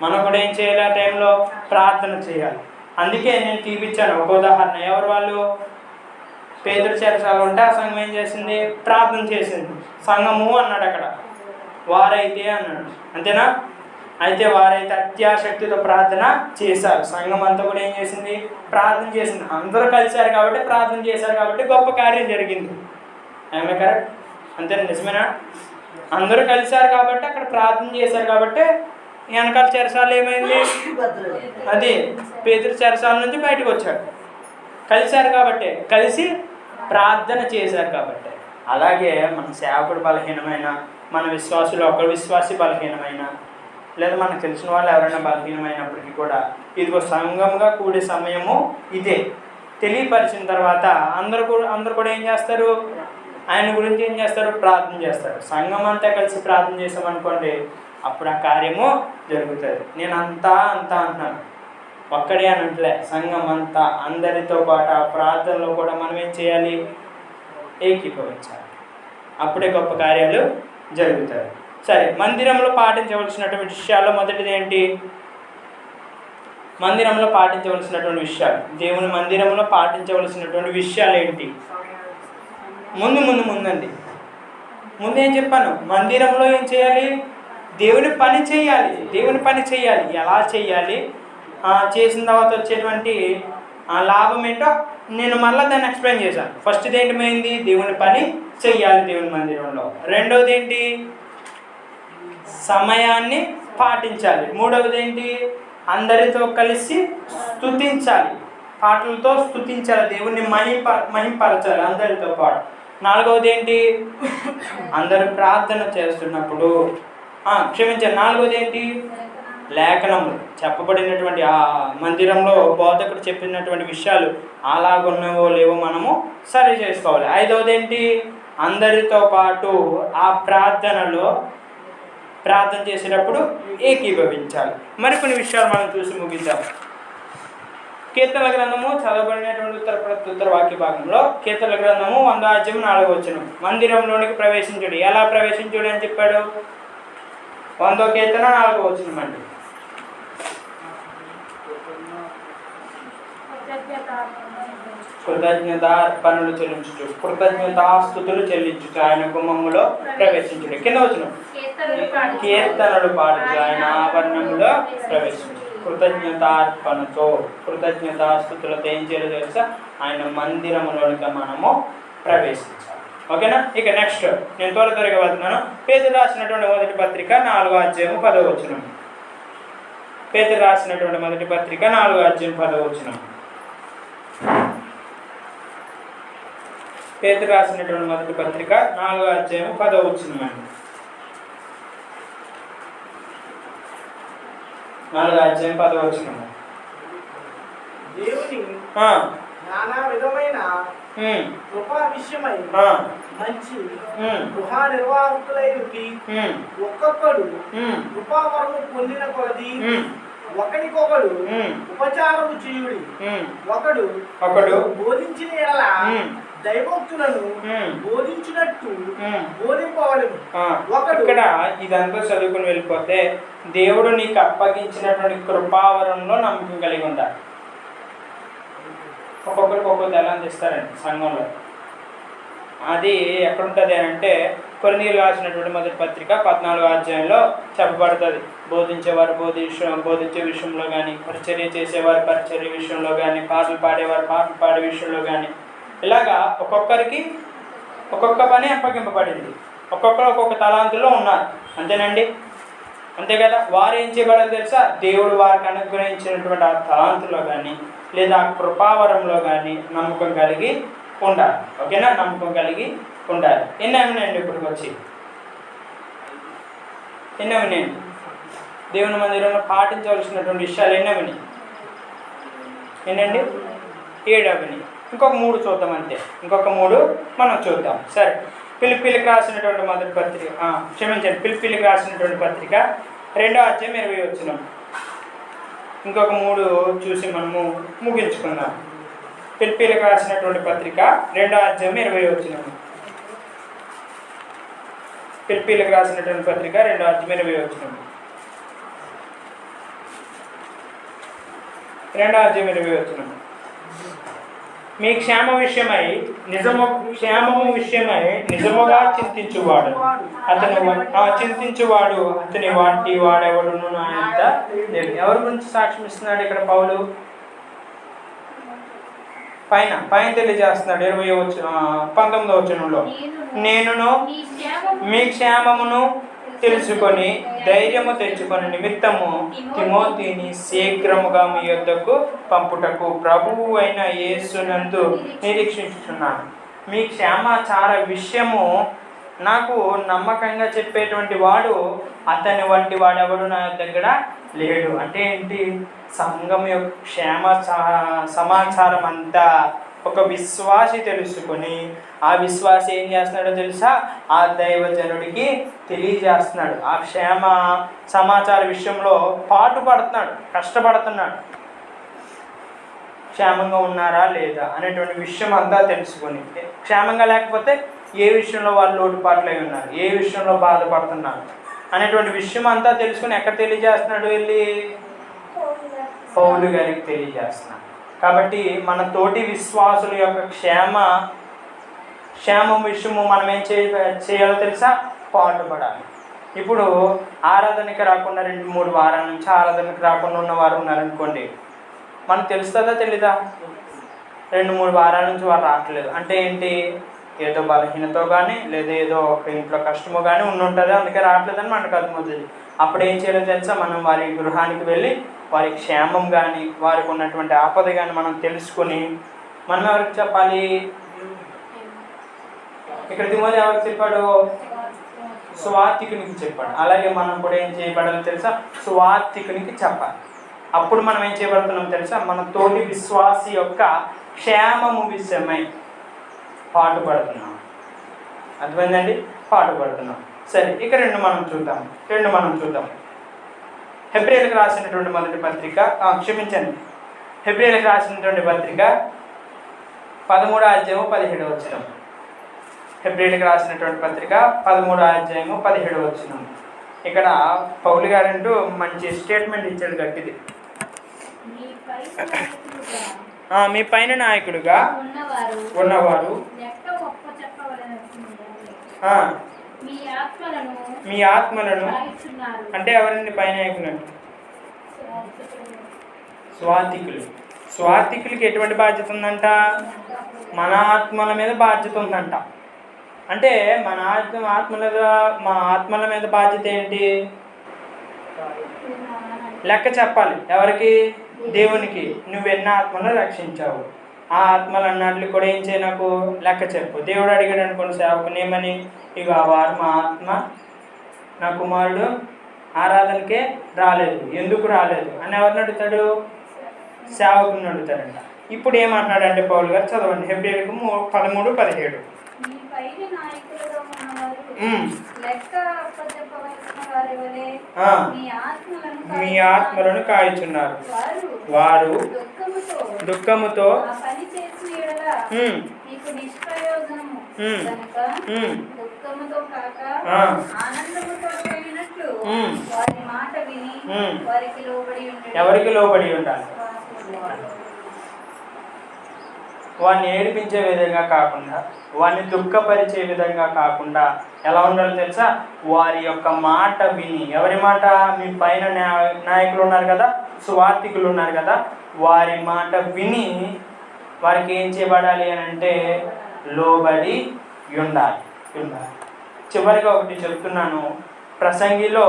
మనం కూడా ఏం చేయాలి? ఆ టైంలో ప్రార్థన చేయాలి. అందుకే నేను చూపించాను ఒక ఉదాహరణ. ఎవరు వాళ్ళు? పేదరు చేరసాలు ఉంటే ఆ సంఘం ఏం చేసింది? ప్రార్థన చేసింది. సంఘము అన్నాడు అక్కడ, వారైతే అన్నాడు. అంతేనా? అయితే వారైతే అత్యాశక్తితో ప్రార్థన చేశారు. సంఘం అంతా కూడా ఏం చేసింది? ప్రార్థన చేసింది. అందరూ కలిశారు కాబట్టి, ప్రార్థన చేశారు కాబట్టి గొప్ప కార్యం జరిగింది. ఏమే కరెక్ట్? అంతేనా? నిజమేనా? అందరూ కలిశారు కాబట్టి, అక్కడ ప్రార్థన చేశారు కాబట్టి వెనకాల చెరసాలు ఏమైంది? అది పేతురు చెరసాల నుంచి బయటకు వచ్చాడు. కలిశారు కాబట్టి, కలిసి ప్రార్థన చేశారు కాబట్టి. అలాగే మన సేవకుడు బలహీనమైన, మన విశ్వాసులు ఒకరు విశ్వాసి బలహీనమైన, లేదా మనకు తెలిసిన వాళ్ళు ఎవరైనా బలహీనమైనప్పటికీ కూడా ఇదిగో సంఘంగా కూడే సమయము ఇదే తెలియపరిచిన తర్వాత అందరూ కూడా ఏం చేస్తారు? ఆయన గురించి ఏం చేస్తారు? ప్రార్థన చేస్తారు. సంఘం అంతా కలిసి ప్రార్థన చేసామనుకోండి, అప్పుడు ఆ కార్యము జరుగుతుంది. నేను అంతా అంటున్నాను, ఒక్కడే అనట్లే, సంఘం అంతా అందరితో పాటు ఆ ప్రార్థనలో కూడా మనం ఏం చేయాలి? ఏకీభవించాలి. అప్పుడే గొప్ప కార్యాలు జరుగుతాయి. సరే, మందిరంలో పాటించవలసినటువంటి విషయాల్లో మొదటిది ఏంటి? మందిరంలో పాటించవలసినటువంటి విషయాలు, దేవుని మందిరంలో పాటించవలసినటువంటి విషయాలు ఏంటి? ముందండి. ముందు ఏం చెప్పాను? మందిరంలో ఏం చేయాలి? దేవుని పని చేయాలి. దేవుని పని చేయాలి. ఎలా చేయాలి? చేసిన తర్వాత వచ్చేటువంటి లాభం ఏంటో నేను మళ్ళీ దాన్ని ఎక్స్ప్లెయిన్ చేశాను. ఫస్ట్ది ఏంటి? దేవుని పని చెయ్యాలి దేవుని మందిరంలో. రెండవది ఏంటి? సమయాన్ని పాటించాలి. మూడవది ఏంటి? అందరితో కలిసి స్తుతించాలి, పాటలతో స్తుతించాలి, దేవుణ్ణి మహింపరచాలి అందరితో పాటు. నాలుగవది ఏంటి? అందరూ ప్రార్థన చేస్తున్నప్పుడు నాలుగవది ఏంటి? లేఖనములు చెప్పబడినటువంటి ఆ మందిరంలో బోధకుడు చెప్పినటువంటి విషయాలు అలాగున్నవో లేవో మనము సరి చేసుకోవాలి. ఐదవది ఏంటి? అందరితో పాటు ఆ ప్రార్థనలో ప్రార్థన చేసేటప్పుడు ఏకీభవించాలి. మరికొన్ని విషయాలు మనం చూసి ముగిద్దాం. కీర్తనల గ్రంథము చదవబడినటువంటి ఉత్తర వాక్య భాగంలో కీర్తనల గ్రంథము 100:4 మందిరంలోనికి ప్రవేశించుడు. ఎలా ప్రవేశించుడు అని చెప్పాడు? 100వ కీర్తన 4వ అండి. కృతజ్ఞతార్పణలు చెల్లించుచు, కృతజ్ఞతాస్తుతులు చెల్లించుచు ఆయన గుమ్మములో ప్రవేశించుడు. కింద వచ్చిన కీర్తనలు పాడుచు ఆయన ఆభరణములో ప్రవేశించు. కృతజ్ఞతార్పణతో, కృతజ్ఞతాస్తుతులతో ఏం చేయాలో తెలుసా? ఆయన మందిరములోనికి మనము ప్రవేశించాలి. ఓకేనా? ఇక నెక్స్ట్ నేను త్వరగా వెళ్తున్నాను. పేతురు రాసినటువంటి మొదటి పత్రిక 4:10. పేతురు రాసినటువంటి మొదటి పత్రిక 4:10. పేతురు రాసినటువంటి మొదటి పత్రిక 4:10 అండి. 4:10. దేవుని నానా విధమైన కృపా విషయమై మంచి గృహ నిర్వాహకులైనకి ఒక్కొక్కడు కృపావరము పొందిన కొలది ఒకరికొకడు ఉపచారము చేయుడి. ఒకడు బోధించిన ఎడల దైవోక్తులను బోధించినట్టు బోధింపవలెను. ఇక్కడ ఇదంతా చదువుకుని వెళ్ళిపోతే దేవుడు నీకు అప్పగించినటువంటి కృపావరంలో నమ్మకం కలిగి ఉండాలి. ఒక్కొక్కరికి ఒక్కొక్క తెల్లని ఇస్తారండి సంఘంలో. అది ఎక్కడుంటుంది అంటే కొరింథీయులకు రాసినటువంటి మొదటి పత్రిక 14వ చెప్పబడుతుంది. బోధించేవారు బోధించే విషయంలో కానీ, పరిచర్య చేసేవారు పరిచర్య విషయంలో కానీ, పాటలు పాడేవారు పాటలు పాడే విషయంలో కానీ, ఇలాగా ఒక్కొక్కరికి ఒక్కొక్క పని అప్పగింపబడింది. ఒక్కొక్కరు ఒక్కొక్క తలాంతులో ఉన్నారు. అంతేనండి? అంతే కదా? వారు ఏం చేయబడాలి తెలుసా? దేవుడు వారికి అనుగ్రహించినటువంటి ఆ తలాంతులో కానీ లేదా ఆ కృపావరంలో కానీ నమ్మకం కలిగి ఉండాలి. ఓకేనా? నమ్మకం కలిగి ఉండాలి. ఎన్నవినండి ఇప్పటికి వచ్చి? ఎన్నవినండి? దేవుని మందిరంలో పాటించవలసినటువంటి విషయాలు ఎన్నవిని? ఏంటండి? 7 ఇంకొక 3 చూద్దాం అంతే. ఇంకొక 3 మనం చూద్దాం. సరే, ఫిలిప్పీలకు రాసినటువంటి మొదటి పత్రిక ఫిలిప్పీలకు రాసినటువంటి పత్రిక 2:20. ఇంకొక 3 చూసి మనము ముగించుకుందాం. ఫిలిప్పీలకు రాసినటువంటి పత్రిక 2:20. ఫిలిప్పీలకు రాసినటువంటి పత్రిక 2:20. 2:20. మీ క్షేమము విషయమై నిజముగా చింతించువాడు అతని వాటి వాడెవడును నా యొక్క లేదు. ఎవరి గురించి సాక్ష్యం ఇస్తున్నాడు ఇక్కడ పౌలు? పైన తెలియజేస్తున్నాడు 19వ వచనంలో, నేనును మీ క్షేమమును తెలుసుకొని ధైర్యము తెచ్చుకొని నిమిత్తము తిమోతిని శీఘ్రముగా మీ యొద్దకు పంపుటకు ప్రభువు అయిన యేసునందు నిరీక్షించుచున్నాను. మీ క్షేమాచార విషయము నాకు నమ్మకంగా చెప్పేటువంటి వాడు అతని వంటి వాడెవడు నా దగ్గర లేడు. అంటే ఏంటి? సంఘం యొక్క సమాచారం అంతా ఒక విశ్వాసి తెలుసుకొని ఆ విశ్వాసి ఏం చేస్తున్నాడో తెలుసా? ఆ దైవజనుడికి తెలియజేస్తున్నాడు. ఆ క్షేమ సమాచార విషయంలో పాటుపడుతున్నాడు, కష్టపడుతున్నాడు. క్షేమంగా ఉన్నారా లేదా అనేటువంటి విషయం అంతా తెలుసుకొని, క్షేమంగా లేకపోతే ఏ విషయంలో వాళ్ళు లోటుపాట్లై ఉన్నారు, ఏ విషయంలో బాధపడుతున్నారు అనేటువంటి విషయం అంతా తెలుసుకొని ఎక్కడ తెలియజేస్తున్నాడు? వెళ్ళి పౌలు గారికి తెలియజేస్తున్నాడు. కాబట్టి మన తోటి విశ్వాసుల యొక్క క్షేమం విషయము మనం ఏం చేయాలో తెలుసా? పాటుపడాలి. ఇప్పుడు ఆరాధనకి రాకుండా 2-3 వారాల నుంచి ఆరాధనకి రాకుండా ఉన్నవారు ఉన్నారనుకోండి, మనకు తెలుస్తుందా తెలీదా? 2-3 వారాల నుంచి వారు రావట్లేదు అంటే ఏంటి? ఏదో బలహీనతో కానీ లేదా ఏదో ఒక ఇంట్లో కష్టమో కానీ ఉంటుంది, అందుకే రావట్లేదని మనకు అర్థమవుతుంది. అప్పుడు ఏం చేయాలో తెలుసా? మనం వారి గృహానికి వెళ్ళి వారి క్షేమం కానీ వారికి ఉన్నటువంటి ఆపద కానీ మనం తెలుసుకొని మనం ఎవరికి చెప్పాలి? ఇక్కడ తిమోతి ఎవరికి చెప్పాడు? సువార్తికునికి చెప్పాడు. అలాగే మనం కూడా ఏం చేయబడాలో తెలుసా? సువార్తికునికి చెప్పాలి. అప్పుడు మనం ఏం చేయబడుతున్నాం తెలుసా? మన తోటి విశ్వాసి యొక్క క్షేమము విషయమై పాటుపడుతున్నాం. అర్థమైందండి? పాటుపడుతున్నాం. సరే, ఇక రెండు మనం చూద్దాం. హెబ్రీయులకు రాసినటువంటి మొదటి పత్రిక, హెబ్రీయులకు రాసినటువంటి పత్రిక 13వ అధ్యాయము 17వ వచనం. హెబ్రీయులకు రాసినటువంటి పత్రిక 13వ అధ్యాయము 17వ వచనం. ఇక్కడ పౌలు గారంటూ మంచి స్టేట్మెంట్ ఇచ్చాడు గట్టిది. మీ పైన నాయకుడుగా ఉన్నవారు మీ ఆత్మలను అంటే ఎవరండి పైన నాయకులు? స్వార్థికులకి ఎటువంటి బాధ్యత ఉందంట? మన ఆత్మల మీద బాధ్యత ఉందంట. అంటే మా ఆత్మల మీద బాధ్యత ఏంటి? లెక్క చెప్పాలి. ఎవరికి? దేవునికి. నువ్వెన్న ఆత్మలను రక్షించావు, ఆ ఆత్మలు అన్నట్లు కూడా ఏం చేయ నాకు లెక్క చెప్పు. దేవుడు అడిగాడు అనుకోండి సేవకుని ఏమని, ఇక వారు మా ఆత్మ నా కుమారుడు ఆరాధనకే రాలేదు, ఎందుకు రాలేదు అని ఎవరిని అడుగుతాడు? సేవకుని అడుగుతాడంట. ఇప్పుడు ఏమంటున్నాడంటే పౌలు గారు, చదవండి హెబ్రీయులకు 13:17. మీ ఆత్మలను కాయుచున్నారు, వారు దుఃఖముతో ఎవరికి లోబడి ఉండాలి? వాడిని ఏడిపించే విధంగా కాకుండా, వాడిని దుఃఖపరిచే విధంగా కాకుండా ఎలా ఉండాలో తెలుసా? వారి యొక్క మాట విని. ఎవరి మాట? మీ పైన నాయకులు ఉన్నారు కదా, సువార్థికులు ఉన్నారు కదా, వారి మాట విని వారికి ఏం చేయబడాలి అని అంటే లోబడి ఉండాలి. చివరిగా ఒకటి చెప్తున్నాను. ప్రసంగిలో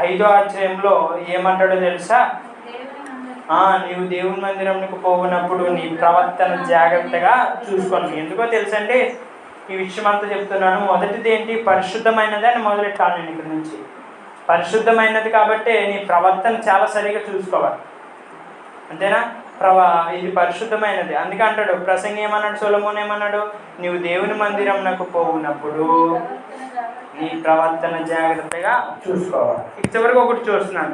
5వ అధ్యాయంలో ఏమంటాడో తెలుసా? నీవు దేవుని మందిరంకు పోవునప్పుడు నీ ప్రవర్తన జాగ్రత్తగా చూసుకోండి. ఎందుకో తెలుసండి ఈ విషయం అంతా చెప్తున్నాను. మొదటిది ఏంటి? పరిశుద్ధమైనది అని మొదలెట్టాను నేను ఇక్కడ నుంచి. పరిశుద్ధమైనది కాబట్టి నీ ప్రవర్తన చాలా సరిగా చూసుకోవాలి, అంతేనా? ఇది పరిశుద్ధమైనది. అందుకే అంటాడు ప్రసంగి ఏమన్నాడు, సొలొమోను ఏమన్నాడు? నీవు దేవుని మందిరంకు పోవునప్పుడు నీ ప్రవర్తన జాగ్రత్తగా చూసుకోవాలి. ఇక చివరికి ఒకటి చూపిస్తాను,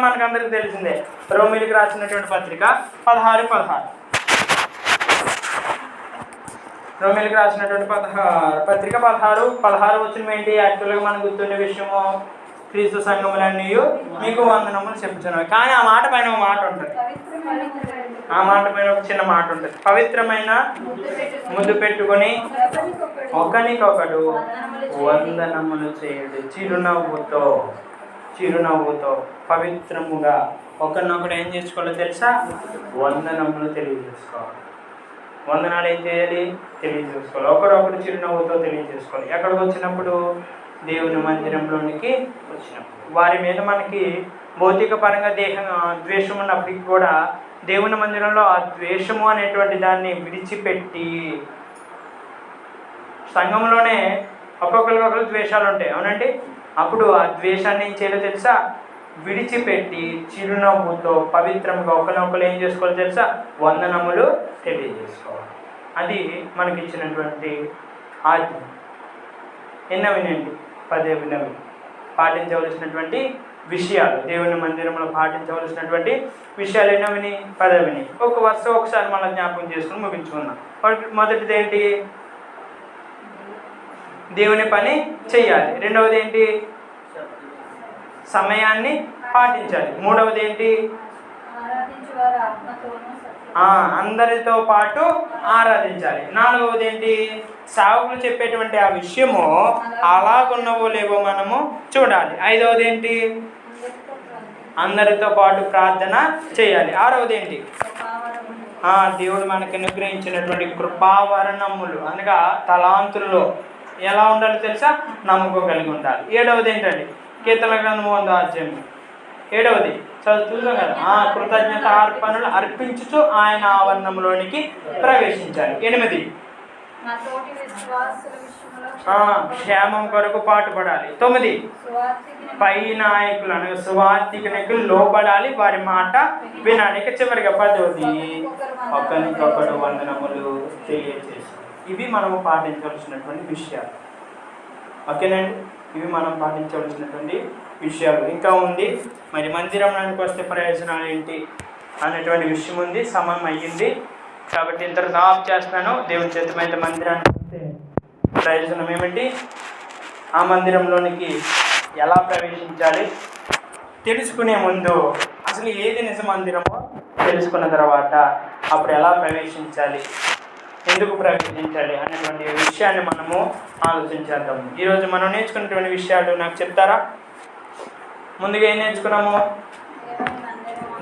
మనకు అందరికీ తెలిసిందే. రోమీయులకు రాసినటువంటి పత్రిక 16:16. రోమీయులకు రాసినటువంటి పత్రిక 16 వచనం ఏంటి? యాక్చువల్గా మనకు గుర్తుండే విషయము, క్రీస్తు సంఘములన్నీ మీకు వందనములు చెప్పుచున్నాయి. కానీ ఆ మాట పైన ఒక మాట ఉంటుంది, ఒక చిన్న మాట ఉంటుంది. పవిత్రమైన ముద్దు పెట్టుకొని ఒకరికొకడు వందనములు చేయండి, చిరునవ్వుతో పవిత్రముగా ఒకరినొకడు ఏం చేసుకోవాలో తెలుసా? వందనములు తెలియజేసుకోవాలి. వందనాలు ఏం చేయాలి? తెలియజేసుకోవాలి. ఒకరొకరు చిరునవ్వుతో తెలియజేసుకోవాలి. ఎక్కడికి వచ్చినప్పుడు? దేవుని మందిరంలోనికి వచ్చినప్పుడు వారి మీద మనకి భౌతిక పరంగా ద్వేషం ఉన్నప్పటికీ కూడా దేవుని మందిరంలో ఆ ద్వేషము అనేటువంటి దాన్ని విడిచిపెట్టి, సంఘంలోనే ఒక్కొక్కరికొకరు ద్వేషాలు ఉంటాయి అవునండి, అప్పుడు ఆ ద్వేషాన్ని ఏం చేయాలో తెలుసా, విడిచిపెట్టి చిరునవ్వుతో పవిత్రంగా ఒకరినొకరు ఏం చేసుకోవాలో తెలుసా, వందనములు తెలియజేసుకోవాలి. అది మనకి ఇచ్చినటువంటి ఆజ్ఞ. ఎన్న వినండి, పదే వినవి పాటించవలసినటువంటి విషయాలు, దేవుని మందిరంలో పాటించవలసినటువంటి విషయాలు ఎన్నో విని, పదే విని. ఒక వరుస ఒకసారి మనం జ్ఞాపకం చేసుకుని ముగించుకుందాం. మొదటిది ఏంటి, దేవుని పని చెయ్యాలి. రెండవది ఏంటి, సమయాన్ని పాటించాలి. మూడవది ఏంటి, ఆరాధించువారు ఆత్మతోనూ అందరితో పాటు ఆరాధించాలి. నాలుగవది ఏంటి, సేవకులు చెప్పేటువంటి ఆ విషయము అలాగున్నవో లేవో మనము చూడాలి. ఐదవది ఏంటి, అందరితో పాటు ప్రార్థన చేయాలి. ఆరవది ఏంటి, దేవుడు మనకి అనుగ్రహించినటువంటి కృపావరణములు అనగా తలాంతుల్లో ఎలా ఉండాలో తెలుసా, నమ్మకం కలిగి ఉండాలి. ఏడవది ఏంటండి, కీర్తన గ్రంథం 100వ అధ్యాయం 7వది చదువుతున్నాం కదా, కృతజ్ఞత అర్పణలు అర్పించుచు ఆయన ఆవరణంలోనికి ప్రవేశించాలి. 8 క్షేమం కొరకు పాటుపడాలి. 9 పై నాయకులు అనగా సువార్థికునికి లోబడాలి, వారి మాట వినాలి. ఇక చివరిగా 10వది ఒకరికొకరు వందనములు తెలియజేసి. ఇవి మనము పాటించవలసినటువంటి విషయాలు. ఓకేనండి, ఇవి మనం పాటించవలసినటువంటి విషయాలు. ఇంకా ఉంది, మరి మందిరంలోనికి వస్తే ప్రయోజనాలు ఏంటి అనేటువంటి విషయం ఉంది. సమయం అయ్యింది కాబట్టి ఇంతటితో ఆఫ్ చేస్తున్నాను. దేవుని చేతమైన మందిరానికి వస్తే ప్రయోజనం ఏమిటి, ఆ మందిరంలోనికి ఎలా ప్రవేశించాలి తెలుసుకునే ముందు అసలు ఏది నిజ మందిరమో తెలుసుకున్న తర్వాత అప్పుడు ఎలా ప్రవేశించాలి, ఎందుకు ప్రవేశించాలి అనేటువంటి విషయాన్ని మనము ఆలోచించేద్దాము. ఈరోజు మనం నేర్చుకున్నటువంటి విషయాలు నాకు చెప్తారా? ముందుగా ఏం నేర్చుకున్నాము,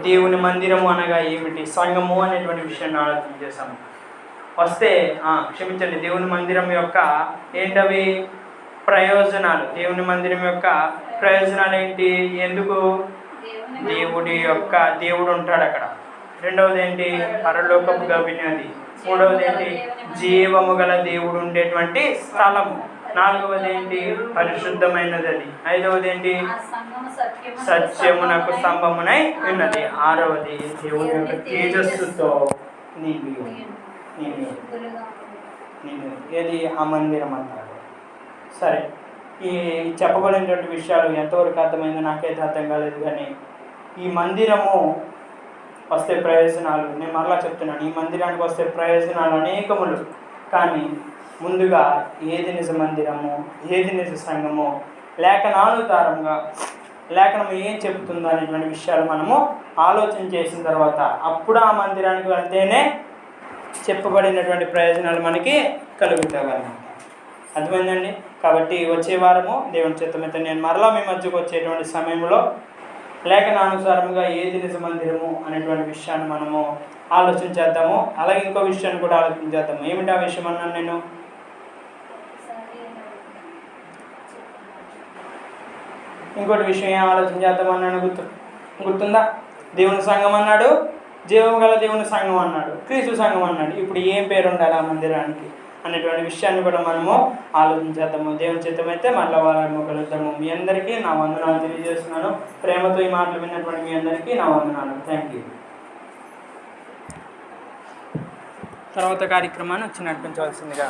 దేవుని మందిరము అనగా ఏమిటి, సంఘము అనేటువంటి విషయాన్ని ఆలోచన చేసాము. వస్తే క్షమించండి, దేవుని మందిరం యొక్క ఏంటవి ప్రయోజనాలు, దేవుని మందిరం యొక్క ప్రయోజనాలు ఏంటి, ఎందుకు, దేవుడు ఉంటాడు అక్కడ. రెండవది ఏంటి, పరలోకపు గవినది. మూడవది ఏంటి, జీవము గల దేవుడు ఉండేటువంటి స్థలము. నాలుగవది ఏంటి, పరిశుద్ధమైనది అది. ఐదవది ఏంటి, సత్యమునకు స్తంభమునై ఉన్నది. ఆరవది, దేవుని యొక్క తేజస్సుతో నేను ఏది ఆ మందిరం అంటారు. సరే, ఈ చెప్పబడినటువంటి విషయాలు ఎంతవరకు అర్థమైందో నాకైతే అర్థం కాలేదు. కానీ ఈ మందిరము వస్తే ప్రయోజనాలు, నేను మరలా చెప్తున్నాను, ఈ మందిరానికి వస్తే ప్రయోజనాలు అనేకములు. కానీ ముందుగా ఏది నిజ మందిరము, ఏది నిజ సంఘము, లేఖనానుసారంగా లేఖనం ఏం చెబుతుందో అనేటువంటి విషయాలు మనము ఆలోచన చేసిన తర్వాత అప్పుడు ఆ మందిరానికి వెళ్తేనే చెప్పబడినటువంటి ప్రయోజనాలు మనకి కలుగుతాయన్నమాట. అర్థమైందండి? కాబట్టి వచ్చే వారము దేవుని చిత్తమైతే నేను మరలా మీ మధ్యకు వచ్చేటువంటి సమయంలో లేఖనానుసారంగా ఏది నిజ మందిరము అనేటువంటి విషయాన్ని మనము ఆలోచన చేద్దాము. అలాగే ఇంకో విషయాన్ని కూడా ఆలోచన చేద్దాము. ఏమిటి ఆ విషయం అన్నాను నేను? ఇంకోటి విషయం ఏం ఆలోచన చేద్దామన్నాను గుర్తుందా? దేవుని సంఘం అన్నాడు, జీవం గల దేవుని సంఘం అన్నాడు, క్రీస్తు సంఘం అన్నాడు. ఇప్పుడు ఏం పేరు ఉండాలి ఆ మందిరానికి అనేటువంటి విషయాన్ని కూడా మనము ఆలోచించేద్దాము. దేవుని చిత్తమైతే మళ్ళీ వారము కలుద్దాము. మీ అందరికీ నా వందనాలు తెలియజేస్తున్నాను. ప్రేమతో ఈ మాటలు విన్నటువంటి మీ అందరికీ నా వందనాలు. Thank you. తర్వాత కార్యక్రమాన్ని వచ్చి నడిపించవలసిందిగా.